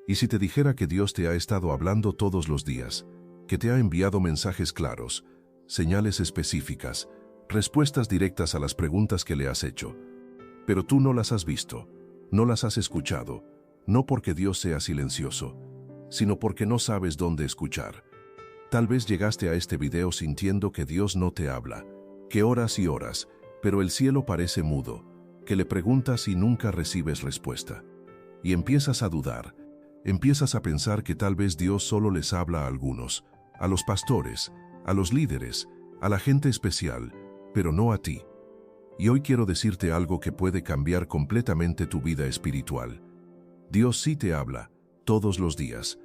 ¿Y si te dijera que Dios te ha estado hablando todos los días, que te ha enviado mensajes claros, señales específicas, respuestas directas a las preguntas que le has hecho, pero tú no las has visto, no las has escuchado, no porque Dios sea silencioso, sino porque no sabes dónde escuchar? Tal vez llegaste a este video sintiendo que Dios no te habla, que oras y oras, pero el cielo parece mudo, que le preguntas y nunca recibes respuesta. Y empiezas a dudar, empiezas a pensar que tal vez Dios solo les habla a algunos, a los pastores, a los líderes, a la gente especial, pero no a ti. Y hoy quiero decirte algo que puede cambiar completamente tu vida espiritual. Dios sí te habla, todos los días.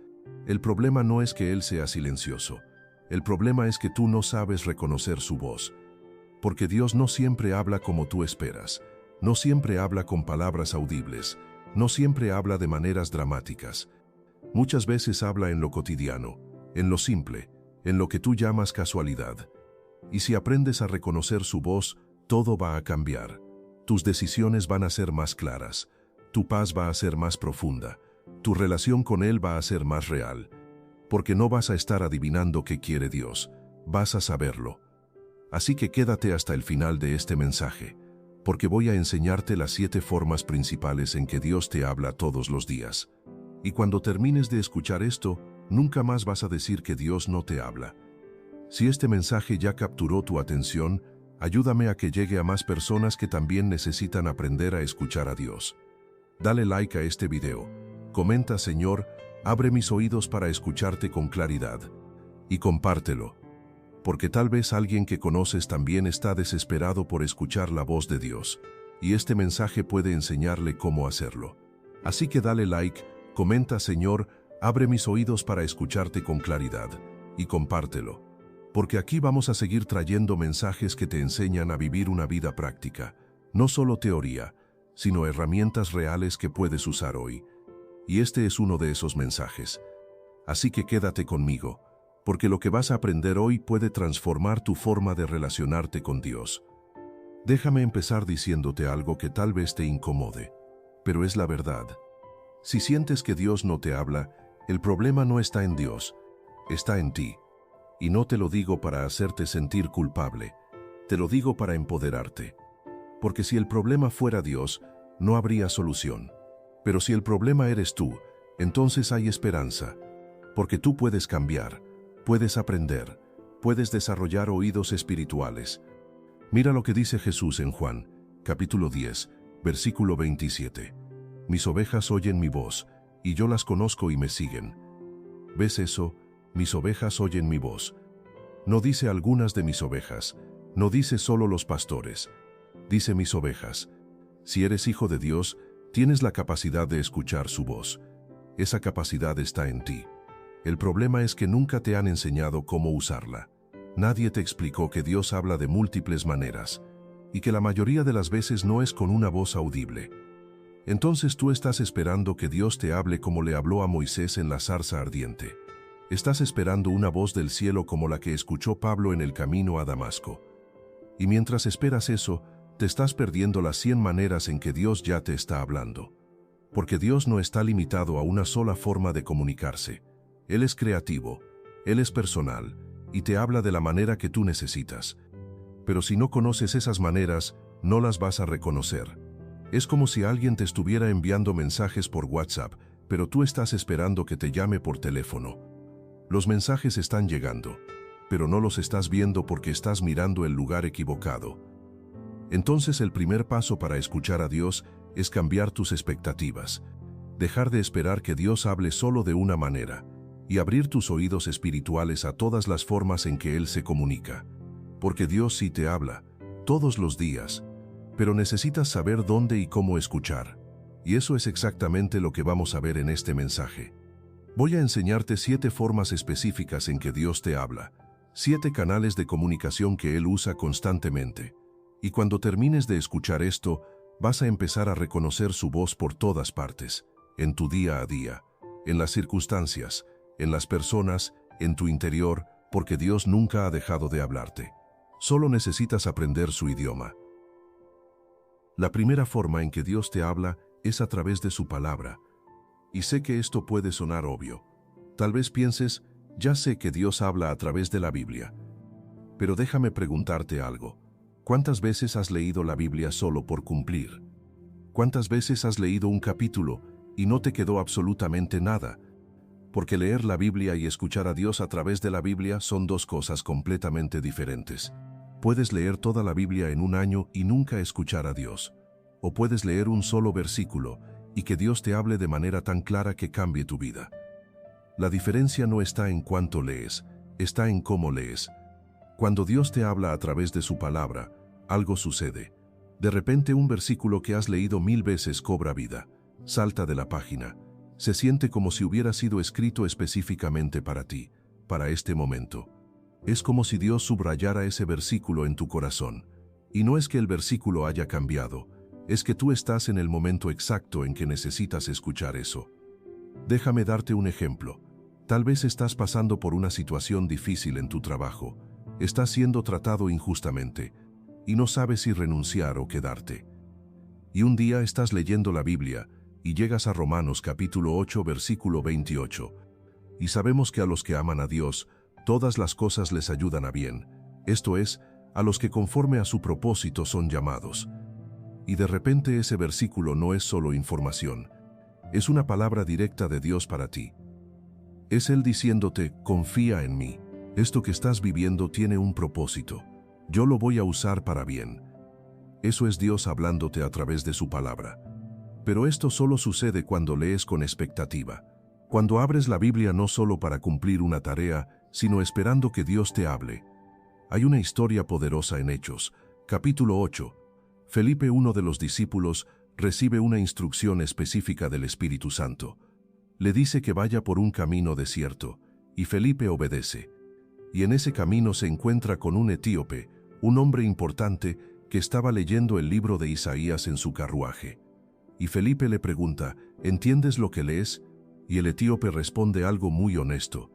El problema no es que Él sea silencioso. El problema es que tú no sabes reconocer su voz. Porque Dios no siempre habla como tú esperas. No siempre habla con palabras audibles. No siempre habla de maneras dramáticas. Muchas veces habla en lo cotidiano, en lo simple, en lo que tú llamas casualidad. Y si aprendes a reconocer su voz, todo va a cambiar. Tus decisiones van a ser más claras. Tu paz va a ser más profunda. Tu relación con Él va a ser más real. Porque no vas a estar adivinando qué quiere Dios. Vas a saberlo. Así que quédate hasta el final de este mensaje, porque voy a enseñarte las 7 formas principales en que Dios te habla todos los días. Y cuando termines de escuchar esto, nunca más vas a decir que Dios no te habla. Si este mensaje ya capturó tu atención, ayúdame a que llegue a más personas que también necesitan aprender a escuchar a Dios. Dale like a este video. Comenta: Señor, abre mis oídos para escucharte con claridad. Y compártelo. Porque tal vez alguien que conoces también está desesperado por escuchar la voz de Dios, y este mensaje puede enseñarle cómo hacerlo. Así que dale like, comenta: Señor, abre mis oídos para escucharte con claridad, y compártelo. Porque aquí vamos a seguir trayendo mensajes que te enseñan a vivir una vida práctica, no solo teoría, sino herramientas reales que puedes usar hoy. Y este es uno de esos mensajes. Así que quédate conmigo, porque lo que vas a aprender hoy puede transformar tu forma de relacionarte con Dios. Déjame empezar diciéndote algo que tal vez te incomode, pero es la verdad. Si sientes que Dios no te habla, el problema no está en Dios, está en ti. Y no te lo digo para hacerte sentir culpable, te lo digo para empoderarte. Porque si el problema fuera Dios, no habría solución. Pero si el problema eres tú, entonces hay esperanza. Porque tú puedes cambiar. Puedes aprender, puedes desarrollar oídos espirituales. Mira lo que dice Jesús en Juan, capítulo 10, versículo 27. Mis ovejas oyen mi voz, y yo las conozco y me siguen. ¿Ves eso? Mis ovejas oyen mi voz. No dice algunas de mis ovejas, no dice solo los pastores, dice mis ovejas. Si eres hijo de Dios, tienes la capacidad de escuchar su voz. Esa capacidad está en ti. El problema es que nunca te han enseñado cómo usarla. Nadie te explicó que Dios habla de múltiples maneras, y que la mayoría de las veces no es con una voz audible. Entonces tú estás esperando que Dios te hable como le habló a Moisés en la zarza ardiente. Estás esperando una voz del cielo como la que escuchó Pablo en el camino a Damasco. Y mientras esperas eso, te estás perdiendo las 100 maneras en que Dios ya te está hablando. Porque Dios no está limitado a una sola forma de comunicarse. Él es creativo, Él es personal, y te habla de la manera que tú necesitas. Pero si no conoces esas maneras, no las vas a reconocer. Es como si alguien te estuviera enviando mensajes por WhatsApp, pero tú estás esperando que te llame por teléfono. Los mensajes están llegando, pero no los estás viendo porque estás mirando el lugar equivocado. Entonces el primer paso para escuchar a Dios es cambiar tus expectativas. Dejar de esperar que Dios hable solo de una manera, y abrir tus oídos espirituales a todas las formas en que Él se comunica. Porque Dios sí te habla, todos los días, pero necesitas saber dónde y cómo escuchar. Y eso es exactamente lo que vamos a ver en este mensaje. Voy a enseñarte 7 formas específicas en que Dios te habla, 7 canales de comunicación que Él usa constantemente. Y cuando termines de escuchar esto, vas a empezar a reconocer su voz por todas partes, en tu día a día, en las circunstancias, en las personas, en tu interior, porque Dios nunca ha dejado de hablarte. Solo necesitas aprender su idioma. La primera forma en que Dios te habla es a través de su palabra. Y sé que esto puede sonar obvio. Tal vez pienses, ya sé que Dios habla a través de la Biblia. Pero déjame preguntarte algo. ¿Cuántas veces has leído la Biblia solo por cumplir? ¿Cuántas veces has leído un capítulo y no te quedó absolutamente nada? Porque leer la Biblia y escuchar a Dios a través de la Biblia son dos cosas completamente diferentes. Puedes leer toda la Biblia en un año y nunca escuchar a Dios. O puedes leer un solo versículo y que Dios te hable de manera tan clara que cambie tu vida. La diferencia no está en cuánto lees, está en cómo lees. Cuando Dios te habla a través de su palabra, algo sucede. De repente un versículo que has leído 1000 veces cobra vida, salta de la página. Se siente como si hubiera sido escrito específicamente para ti, para este momento. Es como si Dios subrayara ese versículo en tu corazón. Y no es que el versículo haya cambiado, es que tú estás en el momento exacto en que necesitas escuchar eso. Déjame darte un ejemplo. Tal vez estás pasando por una situación difícil en tu trabajo. Estás siendo tratado injustamente y no sabes si renunciar o quedarte. Y un día estás leyendo la Biblia y llegas a Romanos capítulo 8 versículo 28. Y sabemos que a los que aman a Dios, todas las cosas les ayudan a bien, esto es, a los que conforme a su propósito son llamados. Y de repente ese versículo no es solo información, es una palabra directa de Dios para ti. Es Él diciéndote, confía en mí. Esto que estás viviendo tiene un propósito. Yo lo voy a usar para bien. Eso es Dios hablándote a través de su palabra. Pero esto solo sucede cuando lees con expectativa. Cuando abres la Biblia no solo para cumplir una tarea, sino esperando que Dios te hable. Hay una historia poderosa en Hechos, capítulo 8. Felipe, uno de los discípulos, recibe una instrucción específica del Espíritu Santo. Le dice que vaya por un camino desierto, y Felipe obedece. Y en ese camino se encuentra con un etíope, un hombre importante que estaba leyendo el libro de Isaías en su carruaje. Y Felipe le pregunta, ¿entiendes lo que lees? Y el etíope responde algo muy honesto.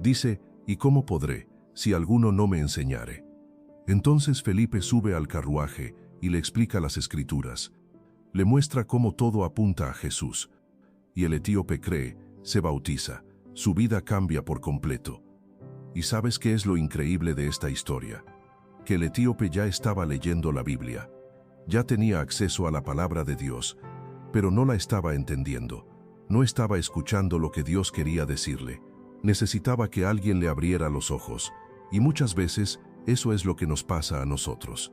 Dice, ¿y cómo podré, si alguno no me enseñare? Entonces Felipe sube al carruaje y le explica las Escrituras. Le muestra cómo todo apunta a Jesús. Y el etíope cree, se bautiza, su vida cambia por completo. ¿Y sabes qué es lo increíble de esta historia? Que el etíope ya estaba leyendo la Biblia. Ya tenía acceso a la palabra de Dios, pero no la estaba entendiendo. No estaba escuchando lo que Dios quería decirle. Necesitaba que alguien le abriera los ojos. Y muchas veces, eso es lo que nos pasa a nosotros.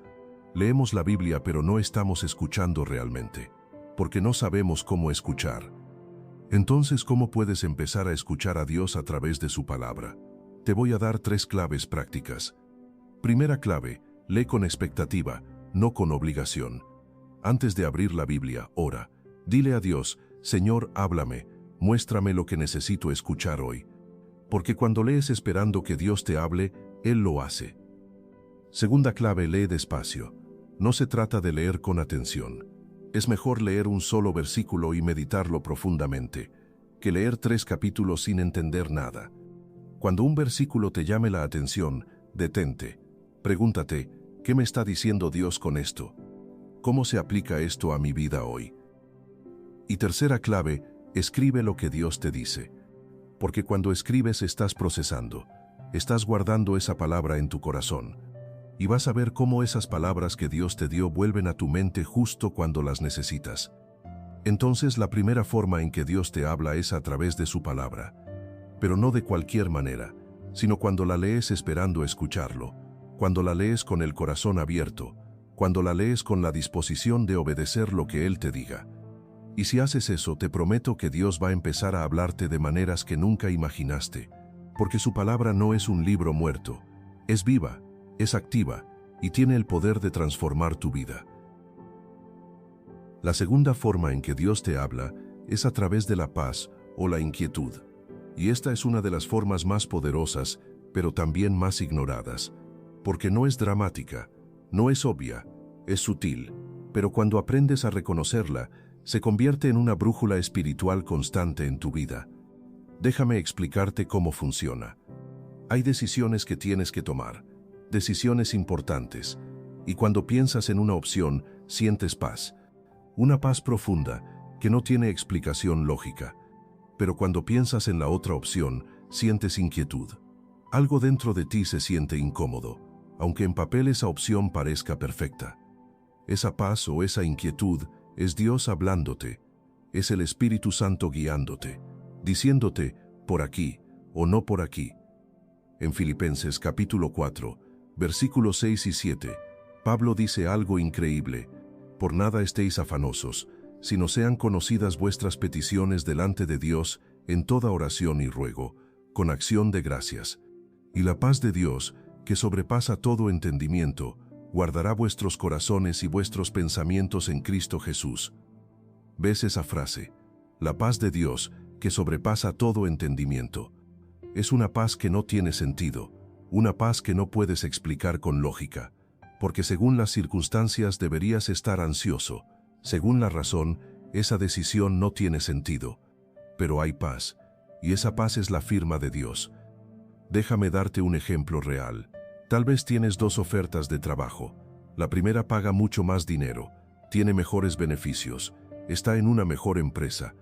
Leemos la Biblia pero no estamos escuchando realmente, porque no sabemos cómo escuchar. Entonces, ¿cómo puedes empezar a escuchar a Dios a través de su palabra? Te voy a dar 3 claves prácticas. Primera clave, lee con expectativa, no con obligación. Antes de abrir la Biblia, ora. Dile a Dios, Señor, háblame, muéstrame lo que necesito escuchar hoy. Porque cuando lees esperando que Dios te hable, Él lo hace. Segunda clave, lee despacio. No se trata de leer con atención. Es mejor leer un solo versículo y meditarlo profundamente, que leer 3 capítulos sin entender nada. Cuando un versículo te llame la atención, detente. Pregúntate, ¿qué me está diciendo Dios con esto? ¿Cómo se aplica esto a mi vida hoy? Y tercera clave, escribe lo que Dios te dice. Porque cuando escribes estás procesando, estás guardando esa palabra en tu corazón. Y vas a ver cómo esas palabras que Dios te dio vuelven a tu mente justo cuando las necesitas. Entonces la primera forma en que Dios te habla es a través de su palabra. Pero no de cualquier manera, sino cuando la lees esperando escucharlo, cuando la lees con el corazón abierto, cuando la lees con la disposición de obedecer lo que Él te diga. Y si haces eso, te prometo que Dios va a empezar a hablarte de maneras que nunca imaginaste, porque su palabra no es un libro muerto, es viva, es activa y tiene el poder de transformar tu vida. La segunda forma en que Dios te habla es a través de la paz o la inquietud. Y esta es una de las formas más poderosas, pero también más ignoradas, porque no es dramática, no es obvia, es sutil, pero cuando aprendes a reconocerla, se convierte en una brújula espiritual constante en tu vida. Déjame explicarte cómo funciona. Hay decisiones que tienes que tomar, decisiones importantes, y cuando piensas en una opción, sientes paz. Una paz profunda, que no tiene explicación lógica. pero cuando piensas en la otra opción, sientes inquietud. Algo dentro de ti se siente incómodo, aunque en papel esa opción parezca perfecta. Esa paz o esa inquietud es Dios hablándote, es el Espíritu Santo guiándote, diciéndote por aquí o no por aquí. En Filipenses capítulo 4, versículos 6 y 7, Pablo dice algo increíble: por nada estéis afanosos, sino sean conocidas vuestras peticiones delante de Dios en toda oración y ruego, con acción de gracias. Y la paz de Dios, que sobrepasa todo entendimiento, guardará vuestros corazones y vuestros pensamientos en Cristo Jesús. ¿Ves esa frase? La paz de Dios, que sobrepasa todo entendimiento. Es una paz que no tiene sentido, una paz que no puedes explicar con lógica, porque según las circunstancias deberías estar ansioso, según la razón, esa decisión no tiene sentido. Pero hay paz, y esa paz es la firma de Dios. Déjame darte un ejemplo real. Tal vez tienes dos ofertas de trabajo. La primera paga mucho más dinero, tiene mejores beneficios, está en una mejor empresa.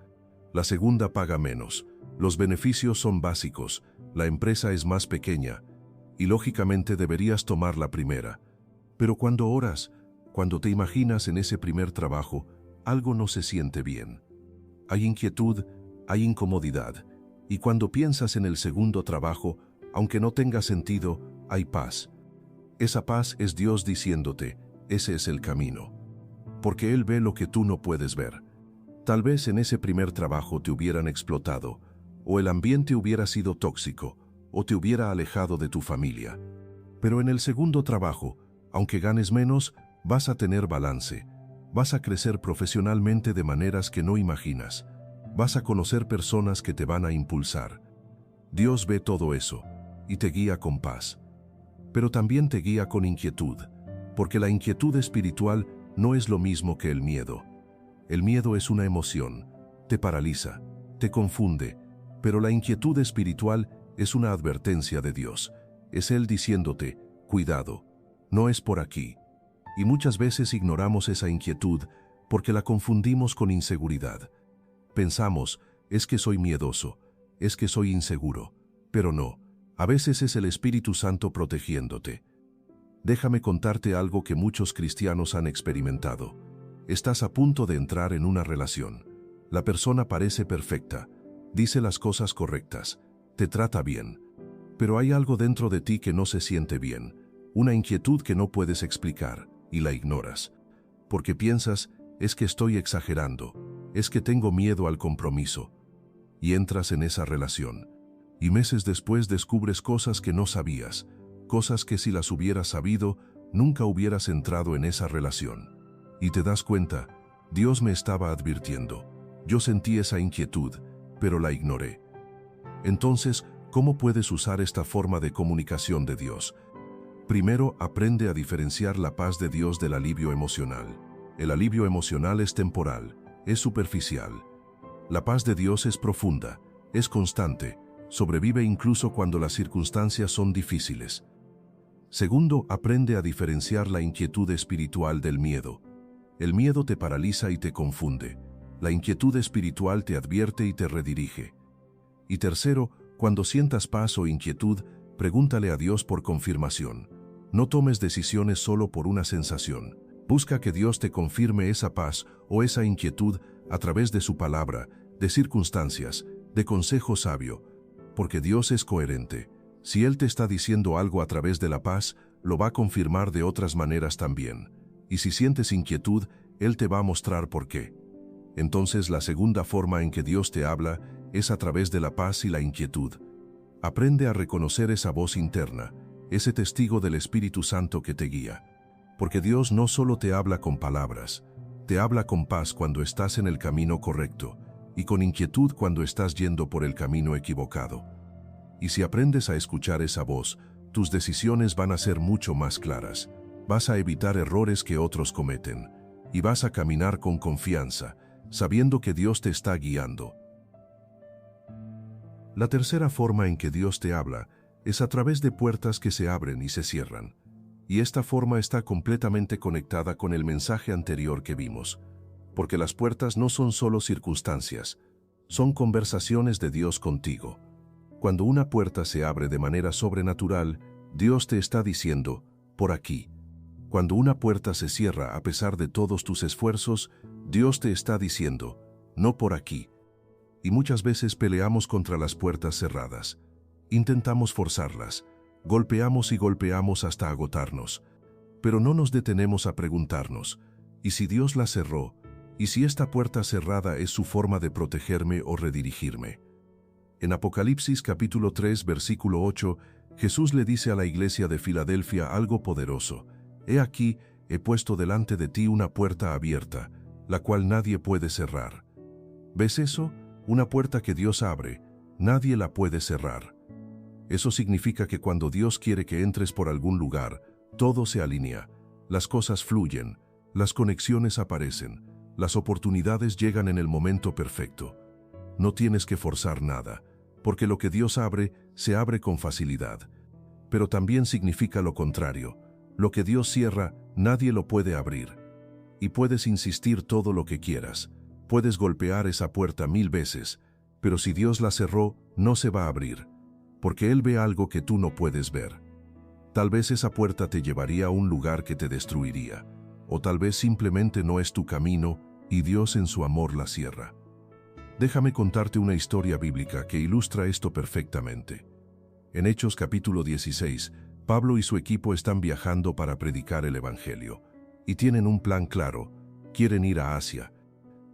La segunda paga menos, los beneficios son básicos, la empresa es más pequeña, y lógicamente deberías tomar la primera. Pero cuando oras, cuando te imaginas en ese primer trabajo, algo no se siente bien. Hay inquietud, hay incomodidad, y cuando piensas en el segundo trabajo, aunque no tenga sentido, hay paz. Esa paz es Dios diciéndote, ese es el camino. Porque Él ve lo que tú no puedes ver. Tal vez en ese primer trabajo te hubieran explotado, o el ambiente hubiera sido tóxico, o te hubiera alejado de tu familia. Pero en el segundo trabajo, aunque ganes menos, vas a tener balance, vas a crecer profesionalmente de maneras que no imaginas, vas a conocer personas que te van a impulsar. Dios ve todo eso, y te guía con paz. Pero también te guía con inquietud, porque la inquietud espiritual no es lo mismo que el miedo. El miedo es una emoción, te paraliza, te confunde, pero la inquietud espiritual es una advertencia de Dios. Es Él diciéndote, cuidado, no es por aquí. Y muchas veces ignoramos esa inquietud porque la confundimos con inseguridad. Pensamos, es que soy miedoso, es que soy inseguro, pero no, a veces es el Espíritu Santo protegiéndote. Déjame contarte algo que muchos cristianos han experimentado. Estás a punto de entrar en una relación. La persona parece perfecta, dice las cosas correctas, te trata bien, pero hay algo dentro de ti que no se siente bien, una inquietud que no puedes explicar, y la ignoras. Porque piensas, es que estoy exagerando, es que tengo miedo al compromiso. Y entras en esa relación. Y meses después descubres cosas que no sabías, cosas que si las hubieras sabido, nunca hubieras entrado en esa relación. Y te das cuenta, Dios me estaba advirtiendo. Yo sentí esa inquietud, pero la ignoré. Entonces, ¿cómo puedes usar esta forma de comunicación de Dios? Primero, aprende a diferenciar la paz de Dios del alivio emocional. El alivio emocional es temporal, es superficial. La paz de Dios es profunda, es constante, sobrevive incluso cuando las circunstancias son difíciles. Segundo, aprende a diferenciar la inquietud espiritual del miedo. El miedo te paraliza y te confunde. La inquietud espiritual te advierte y te redirige. Y tercero, cuando sientas paz o inquietud, pregúntale a Dios por confirmación. No tomes decisiones solo por una sensación. Busca que Dios te confirme esa paz o esa inquietud a través de su palabra, de circunstancias, de consejo sabio, porque Dios es coherente. Si Él te está diciendo algo a través de la paz, lo va a confirmar de otras maneras también. Y si sientes inquietud, Él te va a mostrar por qué. Entonces la segunda forma en que Dios te habla es a través de la paz y la inquietud. Aprende a reconocer esa voz interna, ese testigo del Espíritu Santo que te guía. Porque Dios no solo te habla con palabras, te habla con paz cuando estás en el camino correcto y con inquietud cuando estás yendo por el camino equivocado. Y si aprendes a escuchar esa voz, tus decisiones van a ser mucho más claras. Vas a evitar errores que otros cometen y vas a caminar con confianza, sabiendo que Dios te está guiando. La tercera forma en que Dios te habla es a través de puertas que se abren y se cierran. Y esta forma está completamente conectada con el mensaje anterior que vimos, porque las puertas no son solo circunstancias, Son conversaciones de Dios contigo. Cuando una puerta se abre de manera sobrenatural, Dios te está diciendo, por aquí. Cuando una puerta se cierra a pesar de todos tus esfuerzos, Dios te está diciendo, no por aquí. Y muchas veces peleamos contra las puertas cerradas. Intentamos forzarlas, golpeamos y golpeamos hasta agotarnos. Pero no nos detenemos a preguntarnos, ¿y si Dios la cerró? ¿Y si esta puerta cerrada es su forma de protegerme o redirigirme? En Apocalipsis capítulo 3, versículo 8, Jesús le dice a la iglesia de Filadelfia algo poderoso. He aquí, he puesto delante de ti una puerta abierta, la cual nadie puede cerrar. ¿Ves eso? Una puerta que Dios abre, nadie la puede cerrar. Eso significa que cuando Dios quiere que entres por algún lugar, todo se alinea, las cosas fluyen, las conexiones aparecen, las oportunidades llegan en el momento perfecto. No tienes que forzar nada, porque lo que Dios abre, se abre con facilidad. Pero también significa lo contrario. Lo que Dios cierra, nadie lo puede abrir. Y puedes insistir todo lo que quieras. Puedes golpear esa puerta 1000 veces, pero si Dios la cerró, no se va a abrir, porque Él ve algo que tú no puedes ver. Tal vez esa puerta te llevaría a un lugar que te destruiría, o tal vez simplemente no es tu camino y Dios en su amor la cierra. Déjame contarte una historia bíblica que ilustra esto perfectamente. En Hechos capítulo 16, Pablo y su equipo están viajando para predicar el Evangelio, y tienen un plan claro, quieren ir a Asia.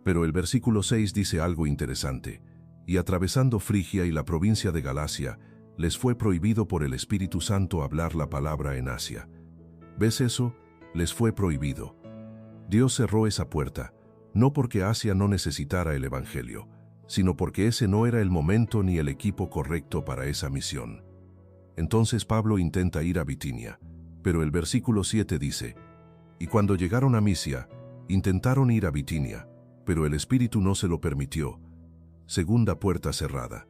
Pero el versículo 6 dice algo interesante, y atravesando Frigia y la provincia de Galacia, les fue prohibido por el Espíritu Santo hablar la palabra en Asia. ¿Ves eso? Les fue prohibido. Dios cerró esa puerta, no porque Asia no necesitara el Evangelio, sino porque ese no era el momento ni el equipo correcto para esa misión. Entonces Pablo intenta ir a Bitinia, pero el versículo 7 dice, y cuando llegaron a Misia, intentaron ir a Bitinia, pero el Espíritu no se lo permitió. Segunda puerta cerrada.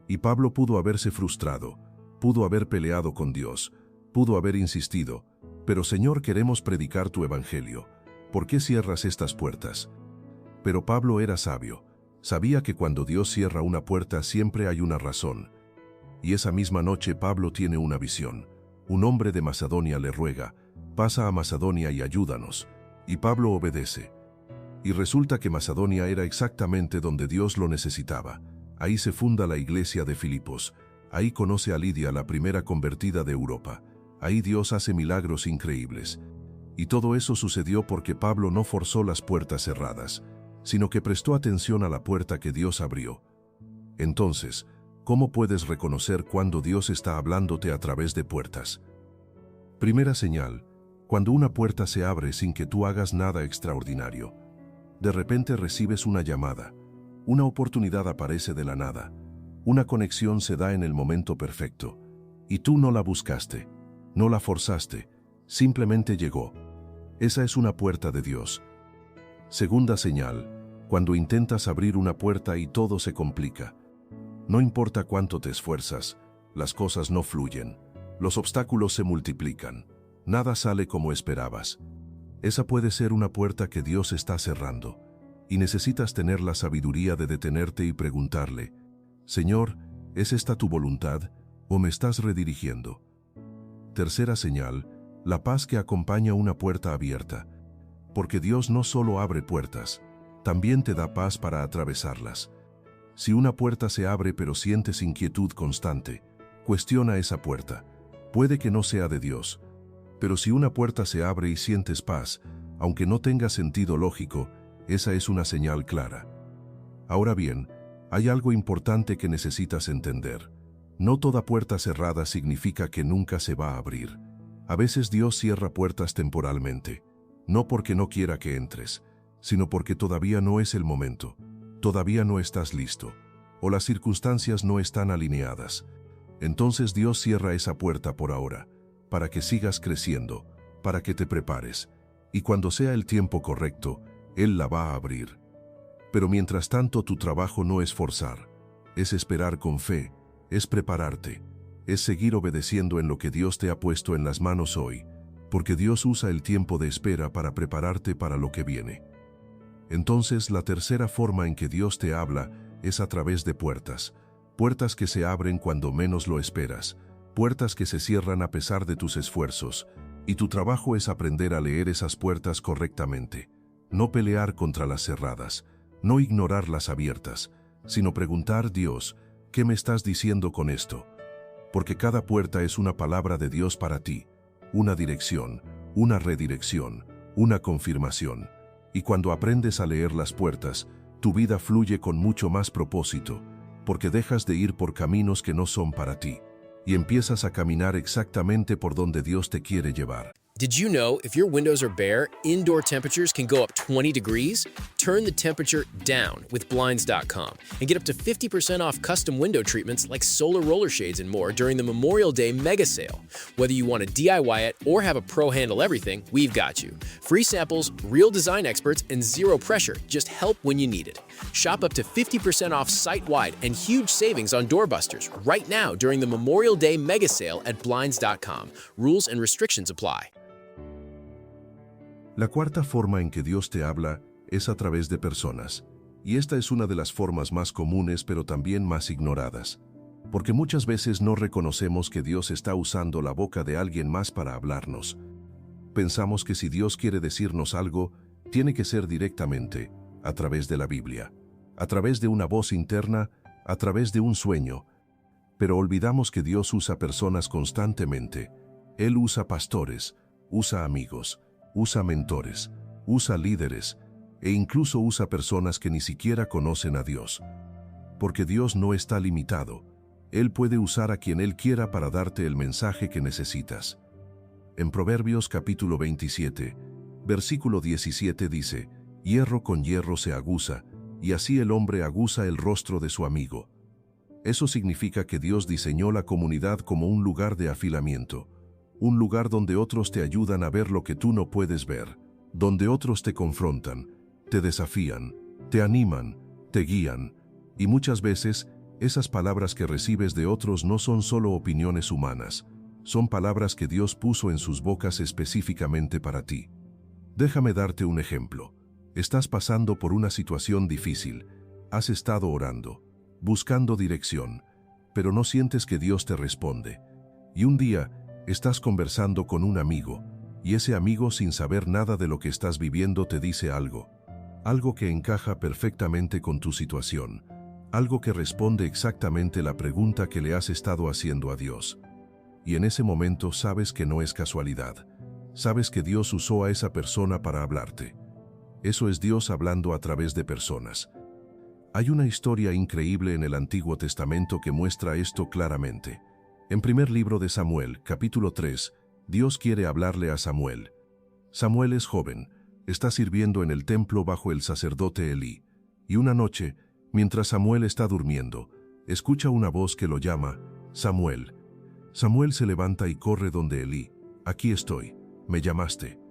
Y Pablo pudo haberse frustrado, pudo haber peleado con Dios, pudo haber insistido, pero Señor, queremos predicar tu Evangelio, ¿por qué cierras estas puertas? Pero Pablo era sabio, sabía que cuando Dios cierra una puerta siempre hay una razón. Y esa misma noche Pablo tiene una visión. Un hombre de Macedonia le ruega, pasa a Macedonia y ayúdanos. Y Pablo obedece. Y resulta que Macedonia era exactamente donde Dios lo necesitaba. Ahí se funda la iglesia de Filipos. Ahí conoce a Lidia, la primera convertida de Europa. Ahí Dios hace milagros increíbles. Y todo eso sucedió porque Pablo no forzó las puertas cerradas, sino que prestó atención a la puerta que Dios abrió. Entonces, ¿cómo puedes reconocer cuando Dios está hablándote a través de puertas? Primera señal, cuando una puerta se abre sin que tú hagas nada extraordinario. De repente recibes una llamada, una oportunidad aparece de la nada, una conexión se da en el momento perfecto, y tú no la buscaste, no la forzaste, simplemente llegó. Esa es una puerta de Dios. Segunda señal, cuando intentas abrir una puerta y todo se complica. No importa cuánto te esfuerzas, las cosas no fluyen, los obstáculos se multiplican, nada sale como esperabas. Esa puede ser una puerta que Dios está cerrando, y necesitas tener la sabiduría de detenerte y preguntarle, Señor, ¿es esta tu voluntad o me estás redirigiendo? Tercera señal, la paz que acompaña una puerta abierta, porque Dios no solo abre puertas, también te da paz para atravesarlas. Si una puerta se abre pero sientes inquietud constante, cuestiona esa puerta. Puede que no sea de Dios. Pero si una puerta se abre y sientes paz, aunque no tenga sentido lógico, esa es una señal clara. Ahora bien, hay algo importante que necesitas entender. No toda puerta cerrada significa que nunca se va a abrir. A veces Dios cierra puertas temporalmente, no porque no quiera que entres, sino porque todavía no es el momento, todavía no estás listo, o las circunstancias no están alineadas. Entonces Dios cierra esa puerta por ahora, para que sigas creciendo, para que te prepares, y cuando sea el tiempo correcto, Él la va a abrir. Pero mientras tanto tu trabajo no es forzar, es esperar con fe, es prepararte, es seguir obedeciendo en lo que Dios te ha puesto en las manos hoy, porque Dios usa el tiempo de espera para prepararte para lo que viene. Entonces la tercera forma en que Dios te habla es a través de puertas. Puertas que se abren cuando menos lo esperas. Puertas que se cierran a pesar de tus esfuerzos. Y tu trabajo es aprender a leer esas puertas correctamente. No pelear contra las cerradas. No ignorar las abiertas. Sino preguntar, Dios, ¿qué me estás diciendo con esto? Porque cada puerta es una palabra de Dios para ti. Una dirección, una redirección, una confirmación. Y cuando aprendes a leer las puertas, tu vida fluye con mucho más propósito, porque dejas de ir por caminos que no son para ti, y empiezas a caminar exactamente por donde Dios te quiere llevar. Did you know if your windows are bare, indoor temperatures can go up 20 degrees? Turn the temperature down with Blinds.com and get up to 50% off custom window treatments like solar roller shades and more during the Memorial Day mega sale. Whether you want to DIY it or have a pro handle everything, we've got you. Free samples, real design experts, and zero pressure. Just help when you need it. Shop up to 50% off site-wide and huge savings on doorbusters right now during the Memorial Day mega sale at Blinds.com. Rules and restrictions apply. La cuarta forma en que Dios te habla es a través de personas, y esta es una de las formas más comunes pero también más ignoradas, porque muchas veces no reconocemos que Dios está usando la boca de alguien más para hablarnos. Pensamos que si Dios quiere decirnos algo, tiene que ser directamente, a través de la Biblia, a través de una voz interna, a través de un sueño, pero olvidamos que Dios usa personas constantemente. Él usa pastores, usa amigos, usa mentores, usa líderes e incluso usa personas que ni siquiera conocen a Dios. Porque Dios no está limitado. Él puede usar a quien Él quiera para darte el mensaje que necesitas. En Proverbios capítulo 27, versículo 17 dice, «Hierro con hierro se aguza, y así el hombre aguza el rostro de su amigo». Eso significa que Dios diseñó la comunidad como un lugar de afilamiento. Un lugar donde otros te ayudan a ver lo que tú no puedes ver, donde otros te confrontan, te desafían, te animan, te guían, y muchas veces esas palabras que recibes de otros no son solo opiniones humanas, son palabras que Dios puso en sus bocas específicamente para ti. Déjame darte un ejemplo. Estás pasando por una situación difícil, has estado orando, buscando dirección, pero no sientes que Dios te responde, y un día estás conversando con un amigo, y ese amigo, sin saber nada de lo que estás viviendo, te dice algo que encaja perfectamente con tu situación, algo que responde exactamente la pregunta que le has estado haciendo a Dios. Y en ese momento sabes que no es casualidad, sabes que Dios usó a esa persona para hablarte. Eso es Dios hablando a través de personas. Hay una historia increíble en el Antiguo Testamento que muestra esto claramente. En primer libro de Samuel, capítulo 3, Dios quiere hablarle a Samuel. Samuel es joven, está sirviendo en el templo bajo el sacerdote Elí, y una noche, mientras Samuel está durmiendo, escucha una voz que lo llama, Samuel. Samuel se levanta y corre donde Elí. Aquí estoy, ¿me llamaste?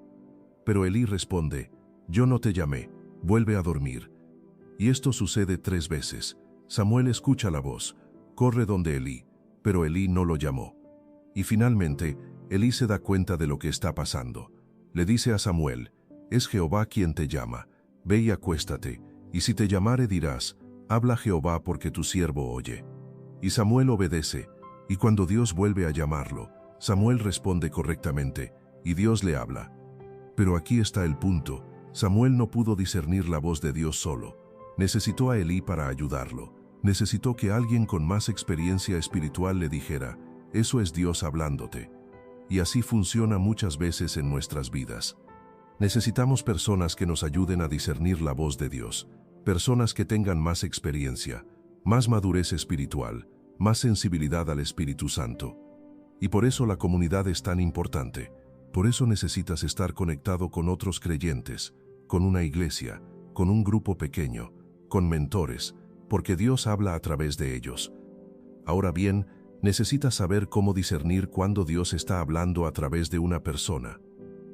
Pero Elí responde, yo no te llamé, vuelve a dormir. Y esto sucede 3 veces. Samuel escucha la voz, corre donde Elí, pero Elí no lo llamó. Y finalmente, Elí se da cuenta de lo que está pasando. Le dice a Samuel, es Jehová quien te llama, ve y acuéstate, y si te llamare dirás, habla Jehová porque tu siervo oye. Y Samuel obedece, y cuando Dios vuelve a llamarlo, Samuel responde correctamente, y Dios le habla. Pero aquí está el punto, Samuel no pudo discernir la voz de Dios solo. Necesitó a Elí para ayudarlo. Necesitó que alguien con más experiencia espiritual le dijera, eso es Dios hablándote. Y así funciona muchas veces en nuestras vidas. Necesitamos personas que nos ayuden a discernir la voz de Dios, personas que tengan más experiencia, más madurez espiritual, más sensibilidad al Espíritu Santo. Y por eso la comunidad es tan importante. Por eso necesitas estar conectado con otros creyentes, con una iglesia, con un grupo pequeño, con mentores, porque Dios habla a través de ellos. Ahora bien, necesitas saber cómo discernir cuando Dios está hablando a través de una persona.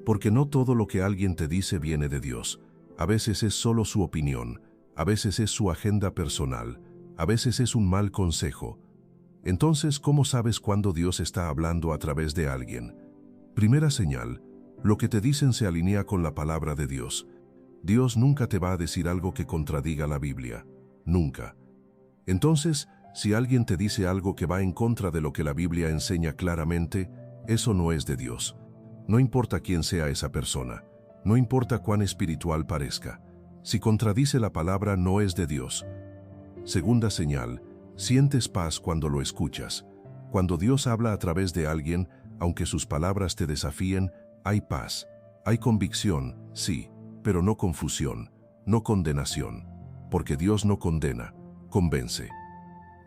Porque no todo lo que alguien te dice viene de Dios. A veces es solo su opinión, a veces es su agenda personal, a veces es un mal consejo. Entonces, ¿cómo sabes cuándo Dios está hablando a través de alguien? Primera señal, lo que te dicen se alinea con la palabra de Dios. Dios nunca te va a decir algo que contradiga la Biblia. Nunca. Entonces, si alguien te dice algo que va en contra de lo que la Biblia enseña claramente, eso no es de Dios. No importa quién sea esa persona, no importa cuán espiritual parezca. Si contradice la palabra, no es de Dios. Segunda señal, sientes paz cuando lo escuchas. Cuando Dios habla a través de alguien, aunque sus palabras te desafíen, hay paz. Hay convicción, sí, pero no confusión, no condenación. Porque Dios no condena, convence.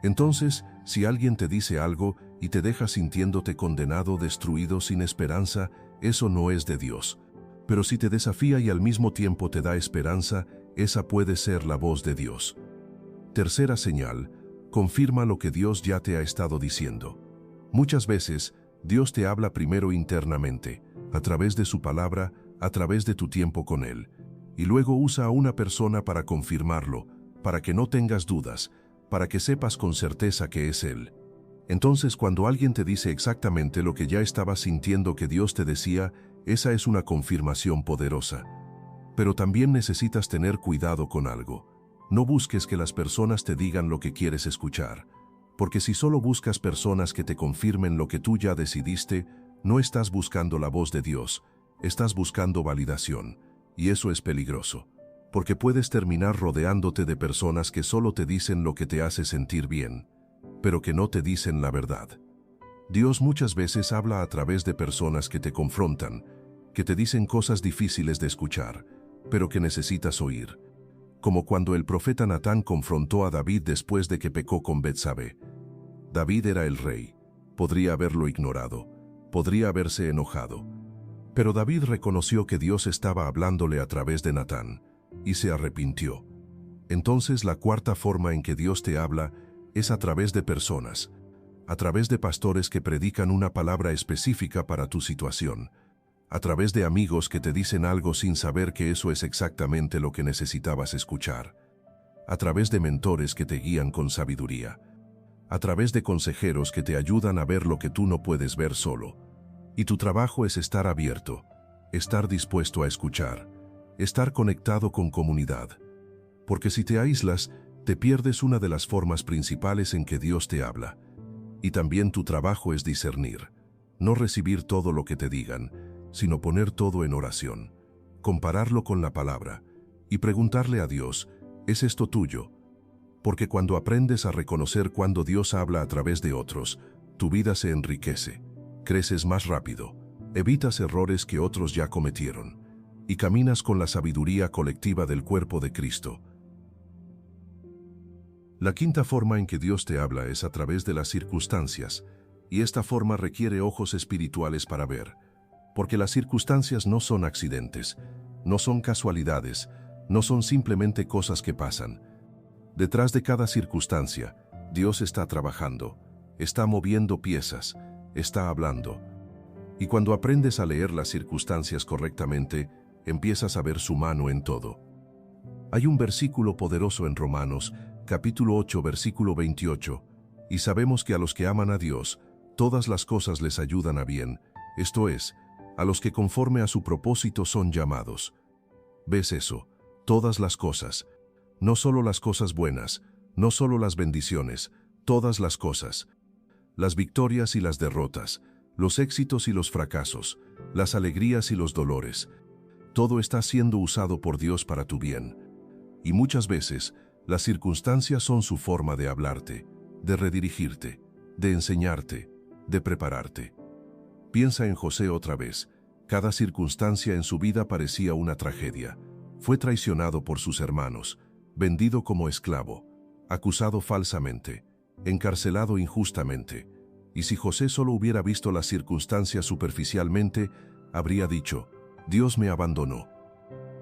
Entonces, si alguien te dice algo y te deja sintiéndote condenado, destruido, sin esperanza, eso no es de Dios. Pero si te desafía y al mismo tiempo te da esperanza, esa puede ser la voz de Dios. Tercera señal, confirma lo que Dios ya te ha estado diciendo. Muchas veces, Dios te habla primero internamente, a través de su palabra, a través de tu tiempo con Él, y luego usa a una persona para confirmarlo, para que no tengas dudas, para que sepas con certeza que es Él. Entonces, cuando alguien te dice exactamente lo que ya estabas sintiendo que Dios te decía, esa es una confirmación poderosa. Pero también necesitas tener cuidado con algo. No busques que las personas te digan lo que quieres escuchar, porque si solo buscas personas que te confirmen lo que tú ya decidiste, no estás buscando la voz de Dios, estás buscando validación, y eso es peligroso, porque puedes terminar rodeándote de personas que solo te dicen lo que te hace sentir bien, pero que no te dicen la verdad. Dios muchas veces habla a través de personas que te confrontan, que te dicen cosas difíciles de escuchar, pero que necesitas oír. Como cuando el profeta Natán confrontó a David después de que pecó con Betsabé. David era el rey, podría haberlo ignorado, podría haberse enojado. Pero David reconoció que Dios estaba hablándole a través de Natán, y se arrepintió. Entonces la cuarta forma en que Dios te habla es a través de personas, a través de pastores que predican una palabra específica para tu situación, a través de amigos que te dicen algo sin saber que eso es exactamente lo que necesitabas escuchar, a través de mentores que te guían con sabiduría, a través de consejeros que te ayudan a ver lo que tú no puedes ver solo. Y tu trabajo es estar abierto, estar dispuesto a escuchar, estar conectado con comunidad. Porque si te aíslas, te pierdes una de las formas principales en que Dios te habla. Y también tu trabajo es discernir, no recibir todo lo que te digan, sino poner todo en oración, compararlo con la palabra y preguntarle a Dios, ¿es esto tuyo? Porque cuando aprendes a reconocer cuando Dios habla a través de otros, tu vida se enriquece, creces más rápido, evitas errores que otros ya cometieron y caminas con la sabiduría colectiva del cuerpo de Cristo. La quinta forma en que Dios te habla es a través de las circunstancias, y esta forma requiere ojos espirituales para ver, porque las circunstancias no son accidentes, no son casualidades, no son simplemente cosas que pasan. Detrás de cada circunstancia, Dios está trabajando, está moviendo piezas, está hablando. Y cuando aprendes a leer las circunstancias correctamente, empiezas a ver su mano en todo. Hay un versículo poderoso en Romanos, capítulo 8, versículo 28, y sabemos que a los que aman a Dios, todas las cosas les ayudan a bien, esto es, a los que conforme a su propósito son llamados. ¿Ves eso? Todas las cosas. No solo las cosas buenas, no solo las bendiciones, todas las cosas. Las victorias y las derrotas, los éxitos y los fracasos, las alegrías y los dolores. Todo está siendo usado por Dios para tu bien. Y muchas veces, las circunstancias son su forma de hablarte, de redirigirte, de enseñarte, de prepararte. Piensa en José otra vez. Cada circunstancia en su vida parecía una tragedia. Fue traicionado por sus hermanos, vendido como esclavo, acusado falsamente, encarcelado injustamente. Y si José solo hubiera visto las circunstancias superficialmente, habría dicho, Dios me abandonó.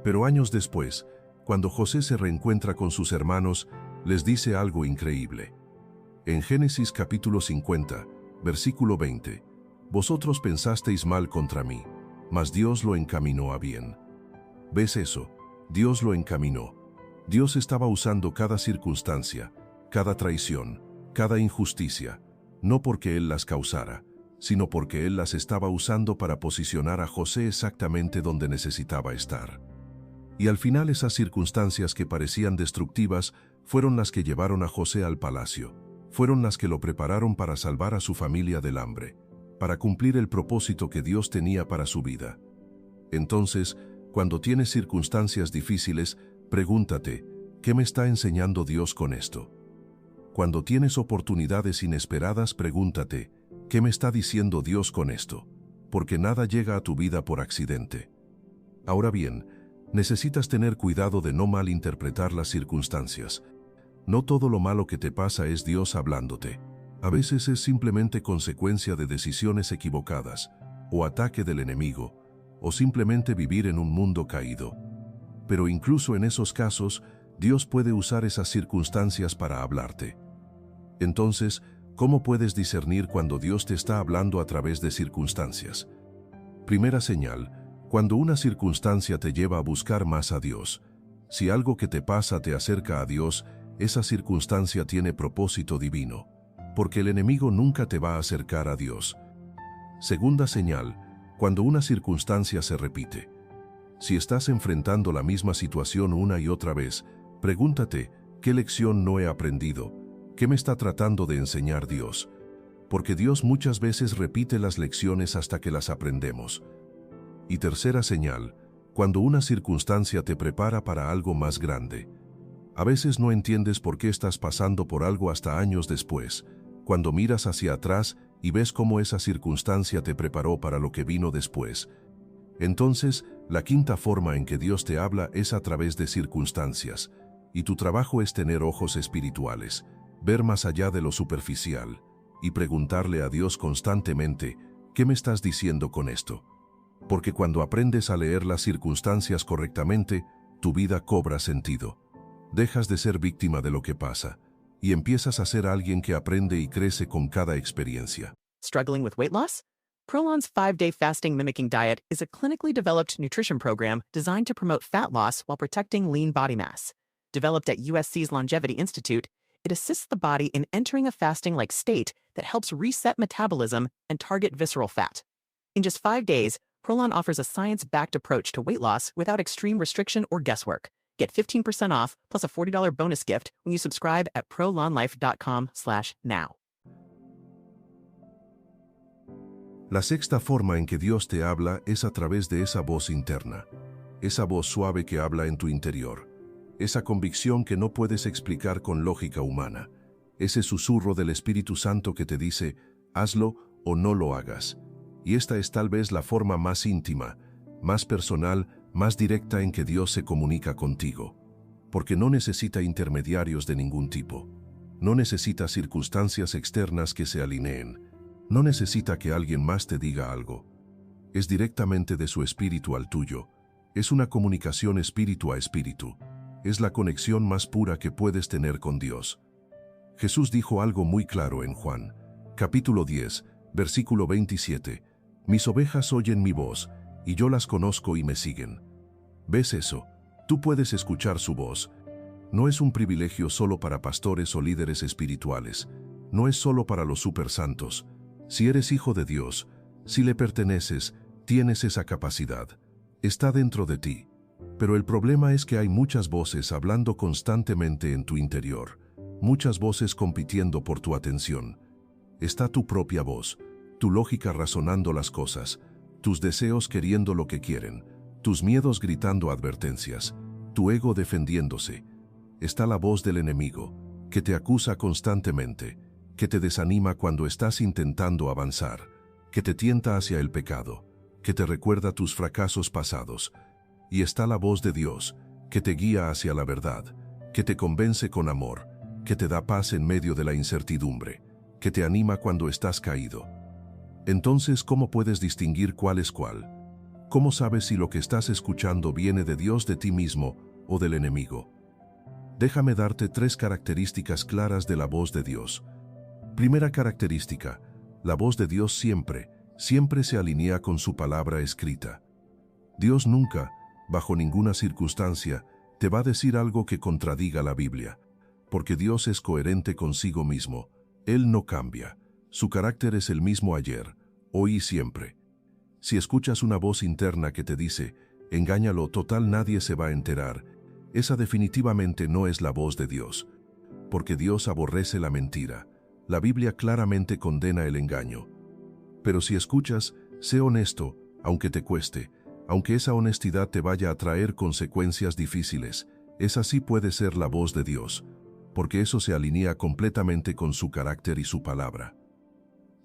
Pero años después, cuando José se reencuentra con sus hermanos, les dice algo increíble. En Génesis capítulo 50, versículo 20, vosotros pensasteis mal contra mí, mas Dios lo encaminó a bien. ¿Ves eso? Dios lo encaminó. Dios estaba usando cada circunstancia, cada traición, cada injusticia, no porque Él las causara, sino porque Él las estaba usando para posicionar a José exactamente donde necesitaba estar. Y al final esas circunstancias que parecían destructivas Fueron las que llevaron a José al palacio. Fueron las que lo prepararon para salvar a su familia del hambre, para cumplir el propósito que Dios tenía para su vida. Entonces, cuando tienes circunstancias difíciles, pregúntate, ¿qué me está enseñando Dios con esto? Cuando tienes oportunidades inesperadas, pregúntate, ¿qué me está diciendo Dios con esto? Porque nada llega a tu vida por accidente. Ahora bien, necesitas tener cuidado de no malinterpretar las circunstancias. No todo lo malo que te pasa es Dios hablándote. A veces es simplemente consecuencia de decisiones equivocadas, o ataque del enemigo, o simplemente vivir en un mundo caído. Pero incluso en esos casos, Dios puede usar esas circunstancias para hablarte. Entonces, ¿cómo puedes discernir cuando Dios te está hablando a través de circunstancias? Primera señal, cuando una circunstancia te lleva a buscar más a Dios. Si algo que te pasa te acerca a Dios, esa circunstancia tiene propósito divino, porque el enemigo nunca te va a acercar a Dios. Segunda señal, cuando una circunstancia se repite. Si estás enfrentando la misma situación una y otra vez, pregúntate, ¿qué lección no he aprendido? ¿Qué me está tratando de enseñar Dios? Porque Dios muchas veces repite las lecciones hasta que las aprendemos. Y tercera señal, cuando una circunstancia te prepara para algo más grande. A veces no entiendes por qué estás pasando por algo hasta años después, cuando miras hacia atrás y ves cómo esa circunstancia te preparó para lo que vino después. Entonces, la quinta forma en que Dios te habla es a través de circunstancias, y tu trabajo es tener ojos espirituales, ver más allá de lo superficial, y preguntarle a Dios constantemente, ¿qué me estás diciendo con esto? Porque cuando aprendes a leer las circunstancias correctamente, tu vida cobra sentido. Dejas de ser víctima de lo que pasa, y empiezas a ser alguien que aprende y crece con cada experiencia. Struggling with weight loss? Prolon's 5-day fasting mimicking diet is a clinically developed nutrition program designed to promote fat loss while protecting lean body mass. Developed at USC's Longevity Institute, it assists the body in entering a fasting-like state that helps reset metabolism and target visceral fat. In just 5 days, Prolon offers a science-backed approach to weight loss without extreme restriction or guesswork. Get 15% off plus a $40 bonus gift when you subscribe at prolonlife.com/now. La sexta forma en que Dios te habla es a través de esa voz interna, esa voz suave que habla en tu interior, esa convicción que no puedes explicar con lógica humana, ese susurro del Espíritu Santo que te dice, hazlo o no lo hagas. Y esta es tal vez la forma más íntima, más personal, más directa en que Dios se comunica contigo, porque no necesita intermediarios de ningún tipo, no necesita circunstancias externas que se alineen, no necesita que alguien más te diga algo. Es directamente de su espíritu al tuyo, es una comunicación espíritu a espíritu, es la conexión más pura que puedes tener con Dios. Jesús dijo algo muy claro en Juan, capítulo 10, versículo 27, mis ovejas oyen mi voz, y yo las conozco y me siguen. ¿Ves eso? Tú puedes escuchar su voz. No es un privilegio solo para pastores o líderes espirituales. No es solo para los supersantos. Si eres hijo de Dios, si le perteneces, tienes esa capacidad. Está dentro de ti. Pero el problema es que hay muchas voces hablando constantemente en tu interior. Muchas voces compitiendo por tu atención. Está tu propia voz, tu lógica razonando las cosas, tus deseos queriendo lo que quieren, tus miedos gritando advertencias, tu ego defendiéndose. Está la voz del enemigo, que te acusa constantemente, que te desanima cuando estás intentando avanzar, que te tienta hacia el pecado, que te recuerda tus fracasos pasados. Y está la voz de Dios, que te guía hacia la verdad, que te convence con amor, que te da paz en medio de la incertidumbre, que te anima cuando estás caído. Entonces, ¿cómo puedes distinguir cuál es cuál? ¿Cómo sabes si lo que estás escuchando viene de Dios, de ti mismo o del enemigo? Déjame darte 3 características claras de la voz de Dios. Primera característica, la voz de Dios siempre se alinea con su palabra escrita. Dios nunca, bajo ninguna circunstancia, te va a decir algo que contradiga la Biblia, porque Dios es coherente consigo mismo, Él no cambia. Su carácter es el mismo ayer, hoy y siempre. Si escuchas una voz interna que te dice, engáñalo, total nadie se va a enterar, esa definitivamente no es la voz de Dios, porque Dios aborrece la mentira. La Biblia claramente condena el engaño. Pero si escuchas, sé honesto, aunque te cueste, aunque esa honestidad te vaya a traer consecuencias difíciles. Esa sí puede ser la voz de Dios, porque eso se alinea completamente con su carácter y su palabra.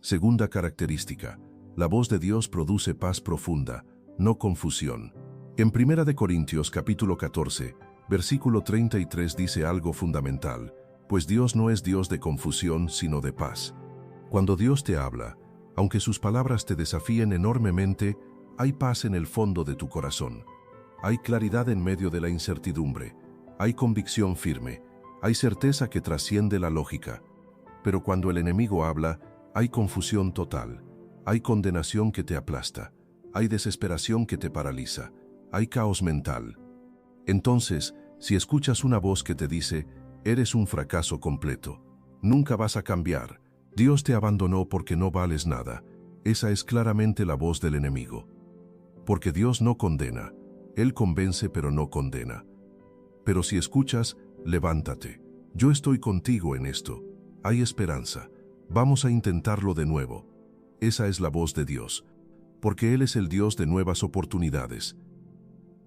Segunda característica, la voz de Dios produce paz profunda, no confusión. En 1 Corintios capítulo 14, versículo 33 dice algo fundamental, pues Dios no es Dios de confusión, sino de paz. Cuando Dios te habla, aunque sus palabras te desafíen enormemente, hay paz en el fondo de tu corazón. Hay claridad en medio de la incertidumbre. Hay convicción firme. Hay certeza que trasciende la lógica. Pero cuando el enemigo habla, hay confusión total. Hay condenación que te aplasta. Hay desesperación que te paraliza. Hay caos mental. Entonces, si escuchas una voz que te dice, eres un fracaso completo, nunca vas a cambiar, Dios te abandonó porque no vales nada, esa es claramente la voz del enemigo. Porque Dios no condena, Él convence pero no condena. Pero si escuchas, levántate, yo estoy contigo en esto, hay esperanza, vamos a intentarlo de nuevo. Esa es la voz de Dios, porque Él es el Dios de nuevas oportunidades.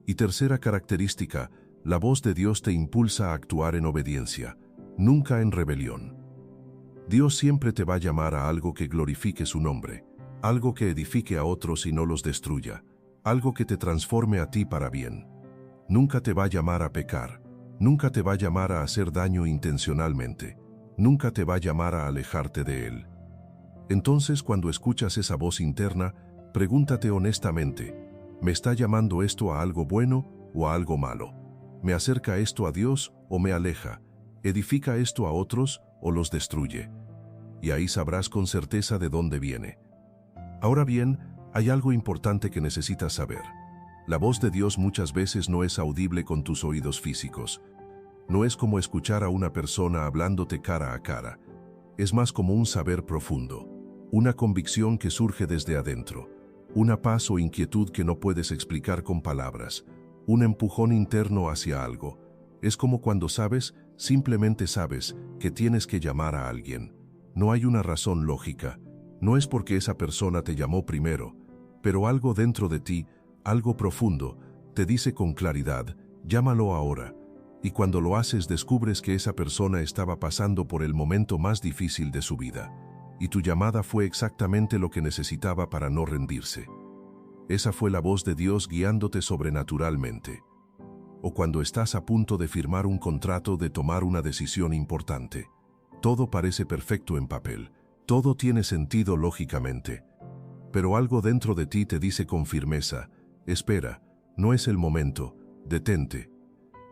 Y tercera característica, la voz de Dios te impulsa a actuar en obediencia, nunca en rebelión. Dios siempre te va a llamar a algo que glorifique su nombre, algo que edifique a otros y no los destruya, algo que te transforme a ti para bien. Nunca te va a llamar a pecar, nunca te va a llamar a hacer daño intencionalmente, nunca te va a llamar a alejarte de Él. Entonces, cuando escuchas esa voz interna, pregúntate honestamente, ¿me está llamando esto a algo bueno o a algo malo? ¿Me acerca esto a Dios o me aleja? ¿Edifica esto a otros o los destruye? Y ahí sabrás con certeza de dónde viene. Ahora bien, hay algo importante que necesitas saber. La voz de Dios muchas veces no es audible con tus oídos físicos. No es como escuchar a una persona hablándote cara a cara. Es más como un saber profundo, una convicción que surge desde adentro, una paz o inquietud que no puedes explicar con palabras, un empujón interno hacia algo. Es como cuando sabes, simplemente sabes, que tienes que llamar a alguien. No hay una razón lógica. No es porque esa persona te llamó primero, pero algo dentro de ti, algo profundo, te dice con claridad, llámalo ahora. Y cuando lo haces descubres que esa persona estaba pasando por el momento más difícil de su vida. Y tu llamada fue exactamente lo que necesitaba para no rendirse. Esa fue la voz de Dios guiándote sobrenaturalmente. O cuando estás a punto de firmar un contrato, de tomar una decisión importante. Todo parece perfecto en papel, todo tiene sentido lógicamente. Pero algo dentro de ti te dice con firmeza, espera, no es el momento, detente.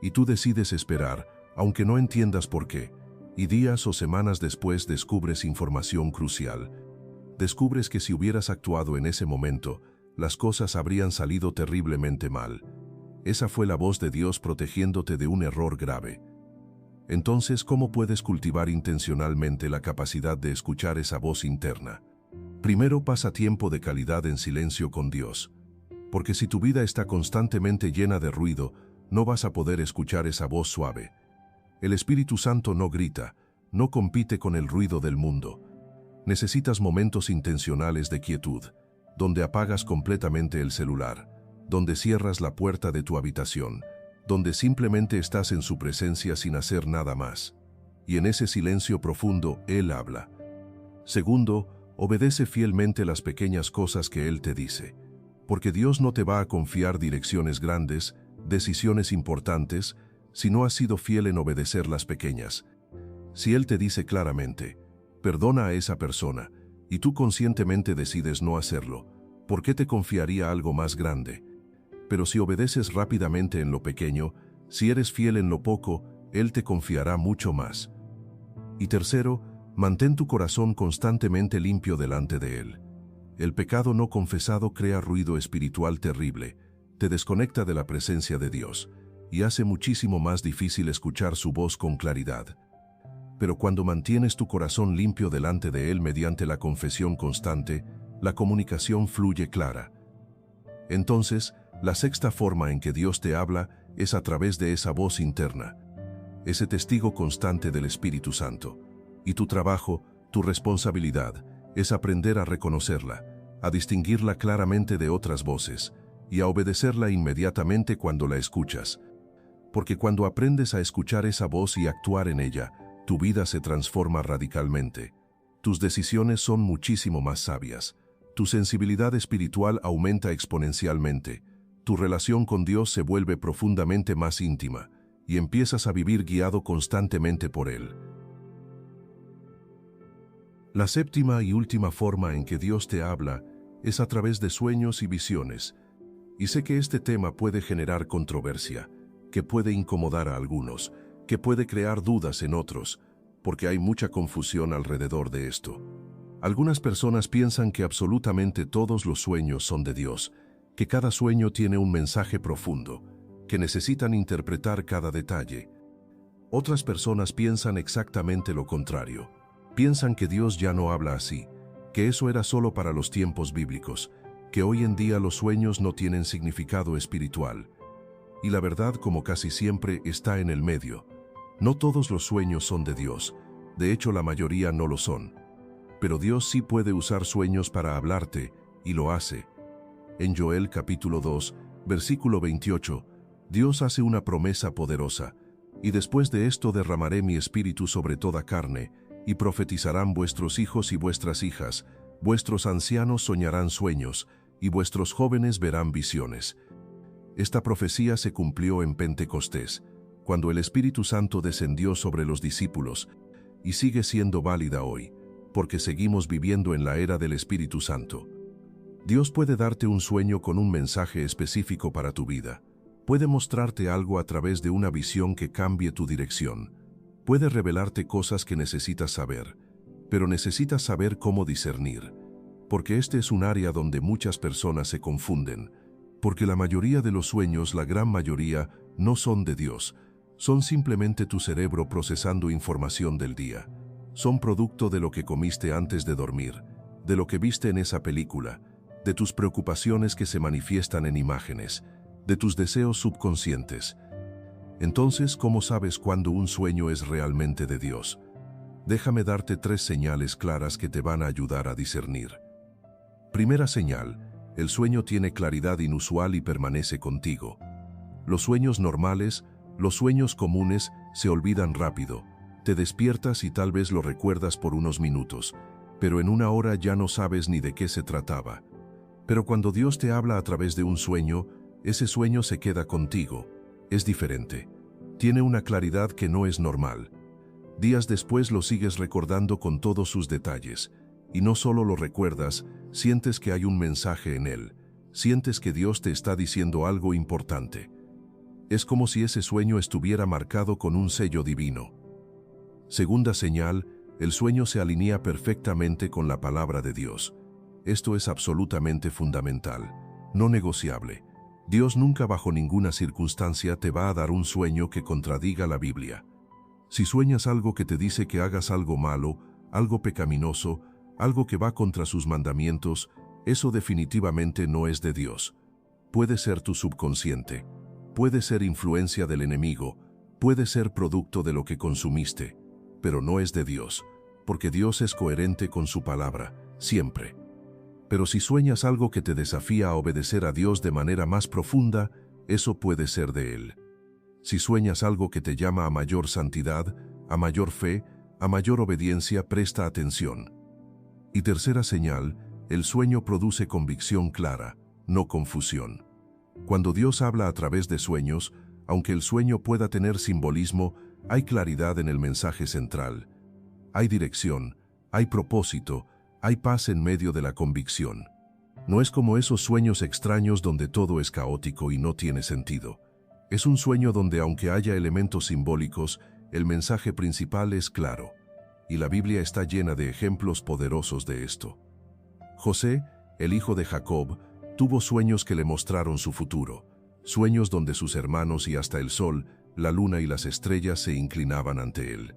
Y tú decides esperar, aunque no entiendas por qué. Y días o semanas después descubres información crucial. Descubres que si hubieras actuado en ese momento, las cosas habrían salido terriblemente mal. Esa fue la voz de Dios protegiéndote de un error grave. Entonces, ¿cómo puedes cultivar intencionalmente la capacidad de escuchar esa voz interna? Primero, pasa tiempo de calidad en silencio con Dios. Porque si tu vida está constantemente llena de ruido, no vas a poder escuchar esa voz suave. El Espíritu Santo no grita, no compite con el ruido del mundo. Necesitas momentos intencionales de quietud, donde apagas completamente el celular, donde cierras la puerta de tu habitación, donde simplemente estás en su presencia sin hacer nada más. Y en ese silencio profundo, Él habla. Segundo, obedece fielmente las pequeñas cosas que Él te dice, porque Dios no te va a confiar direcciones grandes, decisiones importantes, si no has sido fiel en obedecer las pequeñas. Si Él te dice claramente, perdona a esa persona, y tú conscientemente decides no hacerlo, ¿por qué te confiaría algo más grande? Pero si obedeces rápidamente en lo pequeño, si eres fiel en lo poco, Él te confiará mucho más. Y tercero, mantén tu corazón constantemente limpio delante de Él. El pecado no confesado crea ruido espiritual terrible, te desconecta de la presencia de Dios, y hace muchísimo más difícil escuchar su voz con claridad. Pero cuando mantienes tu corazón limpio delante de Él mediante la confesión constante, la comunicación fluye clara. Entonces, la sexta forma en que Dios te habla es a través de esa voz interna. ese testigo constante del Espíritu Santo. Y tu trabajo, tu responsabilidad, es aprender a reconocerla, a distinguirla claramente de otras voces, y a obedecerla inmediatamente cuando la escuchas. Porque cuando aprendes a escuchar esa voz y actuar en ella, tu vida se transforma radicalmente. Tus decisiones son muchísimo más sabias. Tu sensibilidad espiritual aumenta exponencialmente. Tu relación con Dios se vuelve profundamente más íntima, y empiezas a vivir guiado constantemente por Él. La séptima y última forma en que Dios te habla es a través de sueños y visiones. Y sé que este tema puede generar controversia, que puede incomodar a algunos, que puede crear dudas en otros, porque hay mucha confusión alrededor de esto. Algunas personas piensan que absolutamente todos los sueños son de Dios, que cada sueño tiene un mensaje profundo, que necesitan interpretar cada detalle. Otras personas piensan exactamente lo contrario. Piensan que Dios ya no habla así, que eso era solo para los tiempos bíblicos, que hoy en día los sueños no tienen significado espiritual. Y la verdad, como casi siempre, está en el medio. No todos los sueños son de Dios, de hecho la mayoría no lo son. Pero Dios sí puede usar sueños para hablarte, y lo hace. En Joel capítulo 2, versículo 28, Dios hace una promesa poderosa, y después de esto derramaré mi espíritu sobre toda carne, y profetizarán vuestros hijos y vuestras hijas, vuestros ancianos soñarán sueños, y vuestros jóvenes verán visiones. Esta profecía se cumplió en Pentecostés, cuando el Espíritu Santo descendió sobre los discípulos, y sigue siendo válida hoy, porque seguimos viviendo en la era del Espíritu Santo. Dios puede darte un sueño con un mensaje específico para tu vida. Puede mostrarte algo a través de una visión que cambie tu dirección. Puede revelarte cosas que necesitas saber, pero necesitas saber cómo discernir, porque este es un área donde muchas personas se confunden, porque la mayoría de los sueños, la gran mayoría, no son de Dios, son simplemente tu cerebro procesando información del día. Son producto de lo que comiste antes de dormir, de lo que viste en esa película, de tus preocupaciones que se manifiestan en imágenes, de tus deseos subconscientes. Entonces, ¿cómo sabes cuándo un sueño es realmente de Dios? Déjame darte 3 señales claras que te van a ayudar a discernir. Primera señal: el sueño tiene claridad inusual y permanece contigo. Los sueños normales, los sueños comunes, se olvidan rápido. Te despiertas y tal vez lo recuerdas por unos minutos, pero en una hora ya no sabes ni de qué se trataba. Pero cuando Dios te habla a través de un sueño, ese sueño se queda contigo. Es diferente. Tiene una claridad que no es normal. Días después lo sigues recordando con todos sus detalles. Y no solo lo recuerdas, sientes que hay un mensaje en él. Sientes que Dios te está diciendo algo importante. Es como si ese sueño estuviera marcado con un sello divino. Segunda señal: el sueño se alinea perfectamente con la palabra de Dios. Esto es absolutamente fundamental, no negociable. Dios nunca bajo ninguna circunstancia te va a dar un sueño que contradiga la Biblia. Si sueñas algo que te dice que hagas algo malo, algo pecaminoso, algo que va contra sus mandamientos, eso definitivamente no es de Dios. Puede ser tu subconsciente, puede ser influencia del enemigo, puede ser producto de lo que consumiste, pero no es de Dios, porque Dios es coherente con su palabra, siempre. Pero si sueñas algo que te desafía a obedecer a Dios de manera más profunda, eso puede ser de Él. Si sueñas algo que te llama a mayor santidad, a mayor fe, a mayor obediencia, presta atención. Y tercera señal: el sueño produce convicción clara, no confusión. Cuando Dios habla a través de sueños, aunque el sueño pueda tener simbolismo, hay claridad en el mensaje central. Hay dirección, hay propósito, hay paz en medio de la convicción. No es como esos sueños extraños donde todo es caótico y no tiene sentido. Es un sueño donde, aunque haya elementos simbólicos, el mensaje principal es claro. Y la Biblia está llena de ejemplos poderosos de esto. José, el hijo de Jacob, tuvo sueños que le mostraron su futuro. Sueños donde sus hermanos y hasta el sol, la luna y las estrellas se inclinaban ante él.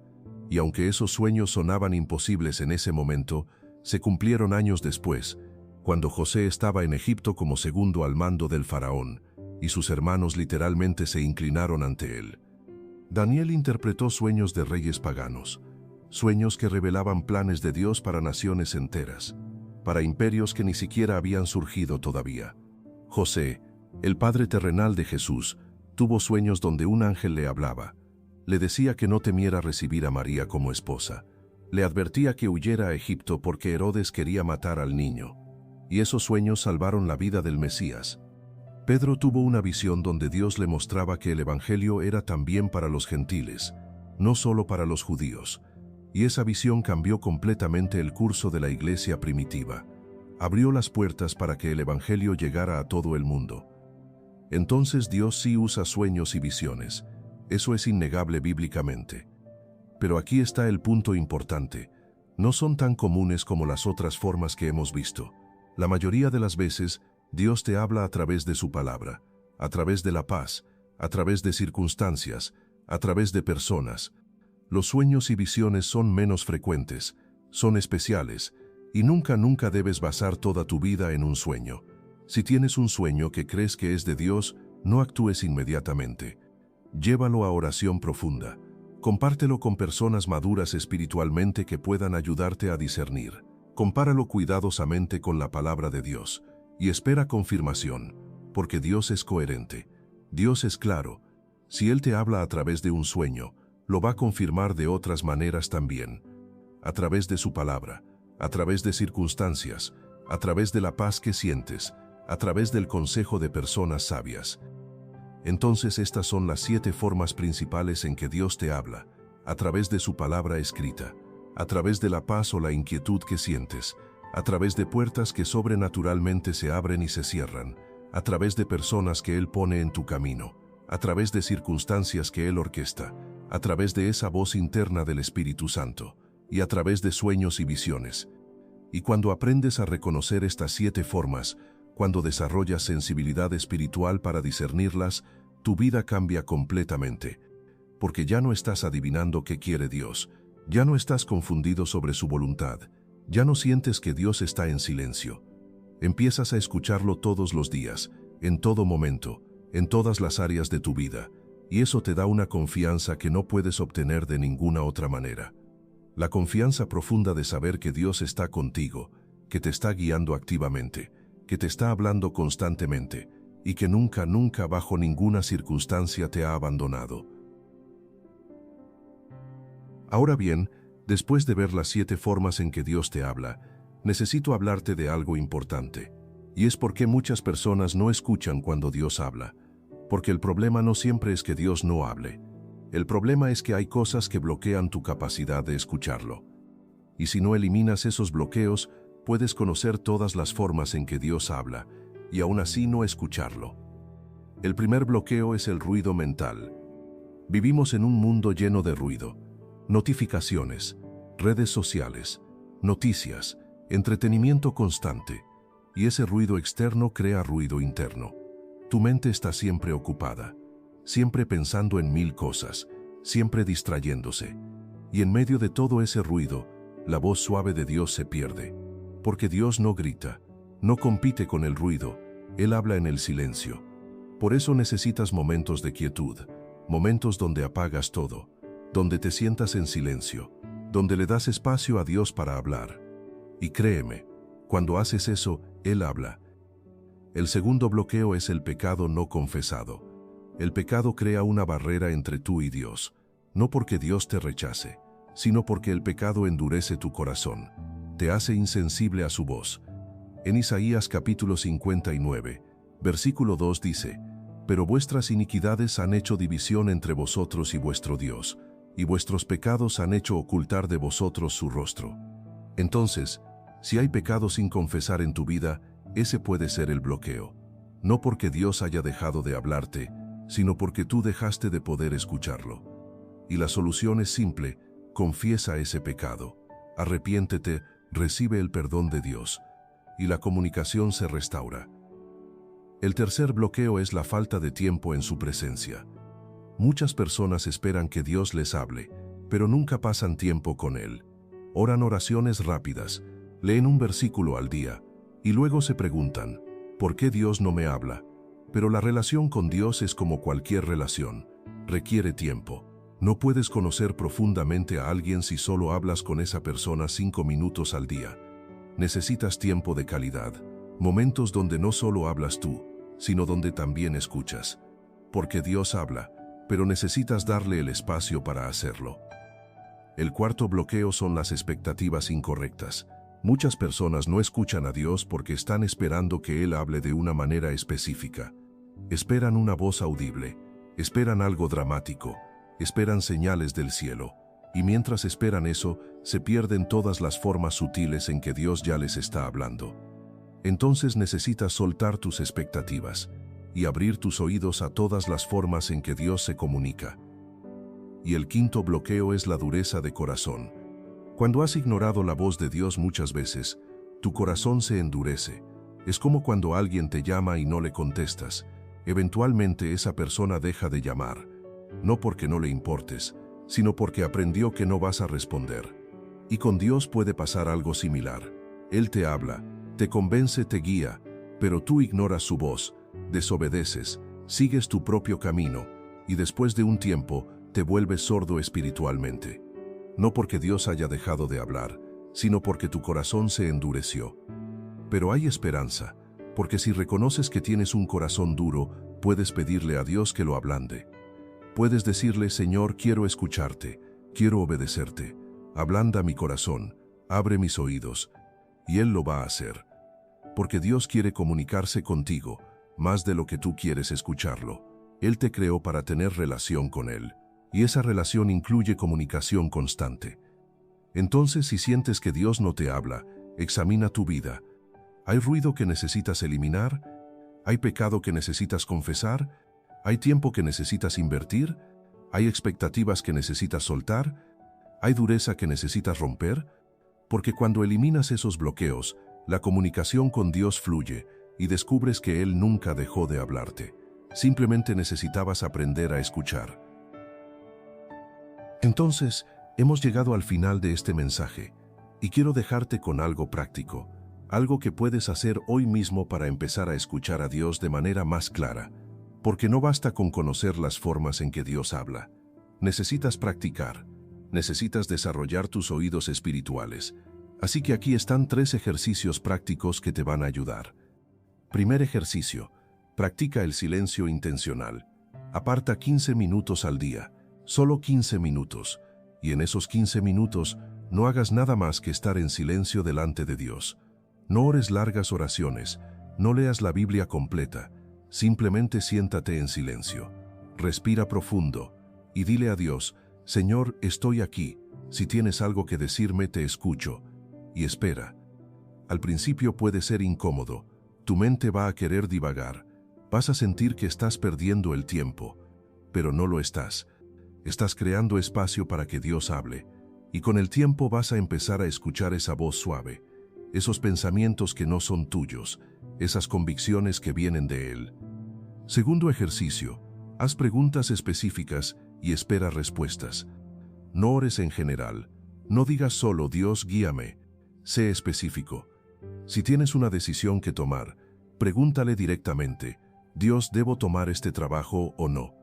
Y aunque esos sueños sonaban imposibles en ese momento, se cumplieron años después, cuando José estaba en Egipto como segundo al mando del faraón, y sus hermanos literalmente se inclinaron ante él. Daniel interpretó sueños de reyes paganos, sueños que revelaban planes de Dios para naciones enteras, para imperios que ni siquiera habían surgido todavía. José, el padre terrenal de Jesús, tuvo sueños donde un ángel le hablaba. Le decía que no temiera recibir a María como esposa. Le advertía que huyera a Egipto porque Herodes quería matar al niño. Y esos sueños salvaron la vida del Mesías. Pedro tuvo una visión donde Dios le mostraba que el Evangelio era también para los gentiles, no solo para los judíos. Y esa visión cambió completamente el curso de la iglesia primitiva. Abrió las puertas para que el Evangelio llegara a todo el mundo. Entonces Dios sí usa sueños y visiones. Eso es innegable bíblicamente. Pero aquí está el punto importante. No son tan comunes como las otras formas que hemos visto. La mayoría de las veces, Dios te habla a través de su palabra, a través de la paz, a través de circunstancias, a través de personas. Los sueños y visiones son menos frecuentes, son especiales, y nunca debes basar toda tu vida en un sueño. Si tienes un sueño que crees que es de Dios, no actúes inmediatamente. Llévalo a oración profunda. Compártelo con personas maduras espiritualmente que puedan ayudarte a discernir. Compáralo cuidadosamente con la palabra de Dios y espera confirmación, porque Dios es coherente. Dios es claro. Si Él te habla a través de un sueño, lo va a confirmar de otras maneras también. A través de su palabra, a través de circunstancias, a través de la paz que sientes, a través del consejo de personas sabias. Entonces estas son las 7 formas principales en que Dios te habla, a través de su palabra escrita, a través de la paz o la inquietud que sientes, a través de puertas que sobrenaturalmente se abren y se cierran, a través de personas que Él pone en tu camino, a través de circunstancias que Él orquesta, a través de esa voz interna del Espíritu Santo, y a través de sueños y visiones. Y cuando aprendes a reconocer estas 7 formas, cuando desarrollas sensibilidad espiritual para discernirlas, tu vida cambia completamente, porque ya no estás adivinando qué quiere Dios, ya no estás confundido sobre su voluntad, ya no sientes que Dios está en silencio. Empiezas a escucharlo todos los días, en todo momento, en todas las áreas de tu vida, y eso te da una confianza que no puedes obtener de ninguna otra manera. La confianza profunda de saber que Dios está contigo, que te está guiando activamente, que te está hablando constantemente, y que nunca bajo ninguna circunstancia te ha abandonado. Ahora bien, después de ver las 7 formas en que Dios te habla, necesito hablarte de algo importante, y es por qué muchas personas no escuchan cuando Dios habla, porque el problema no siempre es que Dios no hable. El problema es que hay cosas que bloquean tu capacidad de escucharlo. Y si no eliminas esos bloqueos, puedes conocer todas las formas en que Dios habla, y aún así no escucharlo. El primer bloqueo es el ruido mental. Vivimos en un mundo lleno de ruido. Notificaciones, redes sociales, noticias, entretenimiento constante, y ese ruido externo crea ruido interno. Tu mente está siempre ocupada, siempre pensando en 1000 cosas, siempre distrayéndose, y en medio de todo ese ruido, la voz suave de Dios se pierde, porque Dios no grita, no compite con el ruido, Él habla en el silencio. Por eso necesitas momentos de quietud, momentos donde apagas todo, donde te sientas en silencio, donde le das espacio a Dios para hablar. Y créeme, cuando haces eso, Él habla. El segundo bloqueo es el pecado no confesado. El pecado crea una barrera entre tú y Dios, no porque Dios te rechace, sino porque el pecado endurece tu corazón, te hace insensible a su voz. En Isaías capítulo 59, versículo 2 dice: «Pero vuestras iniquidades han hecho división entre vosotros y vuestro Dios, y vuestros pecados han hecho ocultar de vosotros su rostro». Entonces, si hay pecado sin confesar en tu vida, ese puede ser el bloqueo. No porque Dios haya dejado de hablarte, sino porque tú dejaste de poder escucharlo. Y la solución es simple: confiesa ese pecado, arrepiéntete, recibe el perdón de Dios, y la comunicación se restaura. El tercer bloqueo es la falta de tiempo en su presencia. Muchas personas esperan que Dios les hable, pero nunca pasan tiempo con Él. Oran oraciones rápidas, leen un versículo al día, y luego se preguntan: ¿por qué Dios no me habla? Pero la relación con Dios es como cualquier relación, requiere tiempo. No puedes conocer profundamente a alguien si solo hablas con esa persona 5 minutos al día. Necesitas tiempo de calidad, momentos donde no solo hablas tú, sino donde también escuchas. Porque Dios habla, pero necesitas darle el espacio para hacerlo. El cuarto bloqueo son las expectativas incorrectas. Muchas personas no escuchan a Dios porque están esperando que Él hable de una manera específica. Esperan una voz audible, esperan algo dramático, esperan señales del cielo, y mientras esperan eso, se pierden todas las formas sutiles en que Dios ya les está hablando. Entonces necesitas soltar tus expectativas y abrir tus oídos a todas las formas en que Dios se comunica. Y el quinto bloqueo es la dureza de corazón. Cuando has ignorado la voz de Dios muchas veces, tu corazón se endurece. Es como cuando alguien te llama y no le contestas. Eventualmente esa persona deja de llamar, no porque no le importes, sino porque aprendió que no vas a responder. Y con Dios puede pasar algo similar. Él te habla, te convence, te guía, pero tú ignoras su voz, desobedeces, sigues tu propio camino, y después de un tiempo te vuelves sordo espiritualmente. No porque Dios haya dejado de hablar, sino porque tu corazón se endureció. Pero hay esperanza, porque si reconoces que tienes un corazón duro, puedes pedirle a Dios que lo ablande. Puedes decirle: Señor, quiero escucharte, quiero obedecerte, ablanda mi corazón, abre mis oídos, y Él lo va a hacer. Porque Dios quiere comunicarse contigo, más de lo que tú quieres escucharlo. Él te creó para tener relación con Él, y esa relación incluye comunicación constante. Entonces, si sientes que Dios no te habla, examina tu vida. ¿Hay ruido que necesitas eliminar? ¿Hay pecado que necesitas confesar? ¿Hay tiempo que necesitas invertir? ¿Hay expectativas que necesitas soltar? ¿Hay dureza que necesitas romper? Porque cuando eliminas esos bloqueos, la comunicación con Dios fluye y descubres que Él nunca dejó de hablarte. Simplemente necesitabas aprender a escuchar. Entonces, hemos llegado al final de este mensaje y quiero dejarte con algo práctico, algo que puedes hacer hoy mismo para empezar a escuchar a Dios de manera más clara. Porque no basta con conocer las formas en que Dios habla. Necesitas practicar. Necesitas desarrollar tus oídos espirituales. Así que aquí están 3 ejercicios prácticos que te van a ayudar. Primer ejercicio. Practica el silencio intencional. Aparta 15 minutos al día. Solo 15 minutos. Y en esos 15 minutos, no hagas nada más que estar en silencio delante de Dios. No ores largas oraciones. No leas la Biblia completa. Simplemente siéntate en silencio, respira profundo y dile a Dios: Señor, estoy aquí, si tienes algo que decirme te escucho, y espera. Al principio puede ser incómodo, tu mente va a querer divagar, vas a sentir que estás perdiendo el tiempo, pero no lo estás. Estás creando espacio para que Dios hable, y con el tiempo vas a empezar a escuchar esa voz suave, esos pensamientos que no son tuyos, esas convicciones que vienen de Él. Segundo ejercicio, haz preguntas específicas y espera respuestas. No ores en general, no digas solo Dios guíame, sé específico. Si tienes una decisión que tomar, pregúntale directamente: Dios, ¿debo tomar este trabajo o no?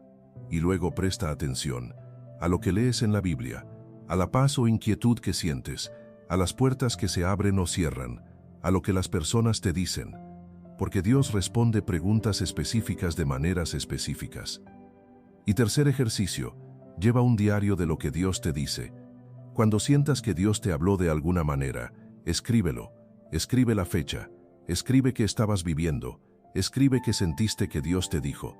Y luego presta atención a lo que lees en la Biblia, a la paz o inquietud que sientes, a las puertas que se abren o cierran, a lo que las personas te dicen. Porque Dios responde preguntas específicas de maneras específicas. Y tercer ejercicio, lleva un diario de lo que Dios te dice. Cuando sientas que Dios te habló de alguna manera, escríbelo, escribe la fecha, escribe qué estabas viviendo, escribe qué sentiste que Dios te dijo,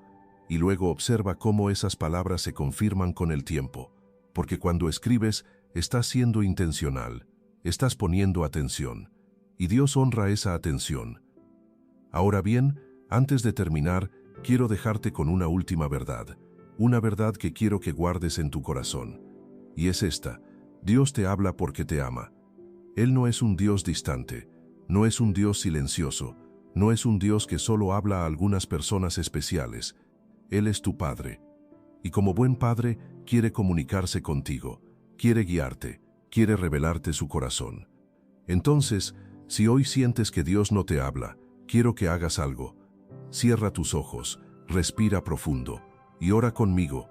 y luego observa cómo esas palabras se confirman con el tiempo, porque cuando escribes, estás siendo intencional, estás poniendo atención, y Dios honra esa atención. Ahora bien, antes de terminar, quiero dejarte con una última verdad, una verdad que quiero que guardes en tu corazón. Y es esta: Dios te habla porque te ama. Él no es un Dios distante, no es un Dios silencioso, no es un Dios que solo habla a algunas personas especiales. Él es tu Padre. Y como buen Padre, quiere comunicarse contigo, quiere guiarte, quiere revelarte su corazón. Entonces, si hoy sientes que Dios no te habla, quiero que hagas algo. Cierra tus ojos, respira profundo y ora conmigo.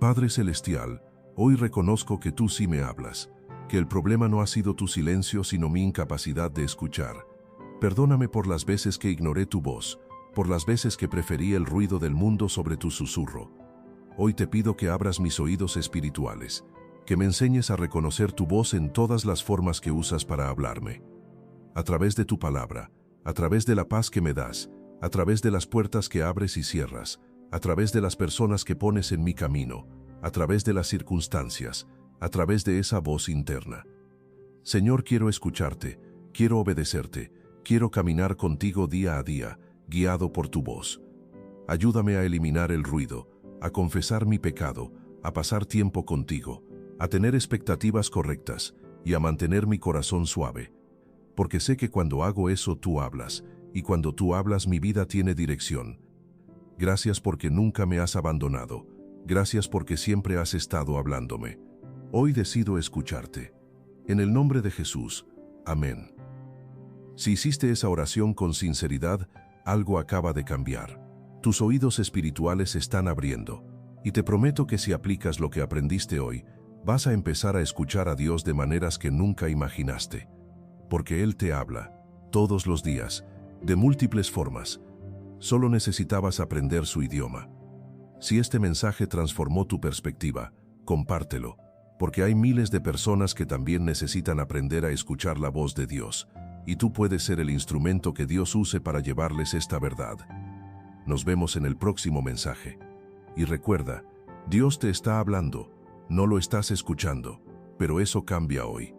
Padre Celestial, hoy reconozco que tú sí me hablas, que el problema no ha sido tu silencio sino mi incapacidad de escuchar. Perdóname por las veces que ignoré tu voz, por las veces que preferí el ruido del mundo sobre tu susurro. Hoy te pido que abras mis oídos espirituales, que me enseñes a reconocer tu voz en todas las formas que usas para hablarme. A través de tu palabra, a través de la paz que me das, a través de las puertas que abres y cierras, a través de las personas que pones en mi camino, a través de las circunstancias, a través de esa voz interna. Señor, quiero escucharte, quiero obedecerte, quiero caminar contigo día a día, guiado por tu voz. Ayúdame a eliminar el ruido, a confesar mi pecado, a pasar tiempo contigo, a tener expectativas correctas y a mantener mi corazón suave. Porque sé que cuando hago eso tú hablas, y cuando tú hablas mi vida tiene dirección. Gracias porque nunca me has abandonado. Gracias porque siempre has estado hablándome. Hoy decido escucharte. En el nombre de Jesús. Amén. Si hiciste esa oración con sinceridad, algo acaba de cambiar. Tus oídos espirituales se están abriendo, y te prometo que si aplicas lo que aprendiste hoy, vas a empezar a escuchar a Dios de maneras que nunca imaginaste. Porque Él te habla, todos los días, de múltiples formas. Solo necesitabas aprender su idioma. Si este mensaje transformó tu perspectiva, compártelo, porque hay miles de personas que también necesitan aprender a escuchar la voz de Dios, y tú puedes ser el instrumento que Dios use para llevarles esta verdad. Nos vemos en el próximo mensaje. Y recuerda, Dios te está hablando, no lo estás escuchando, pero eso cambia hoy.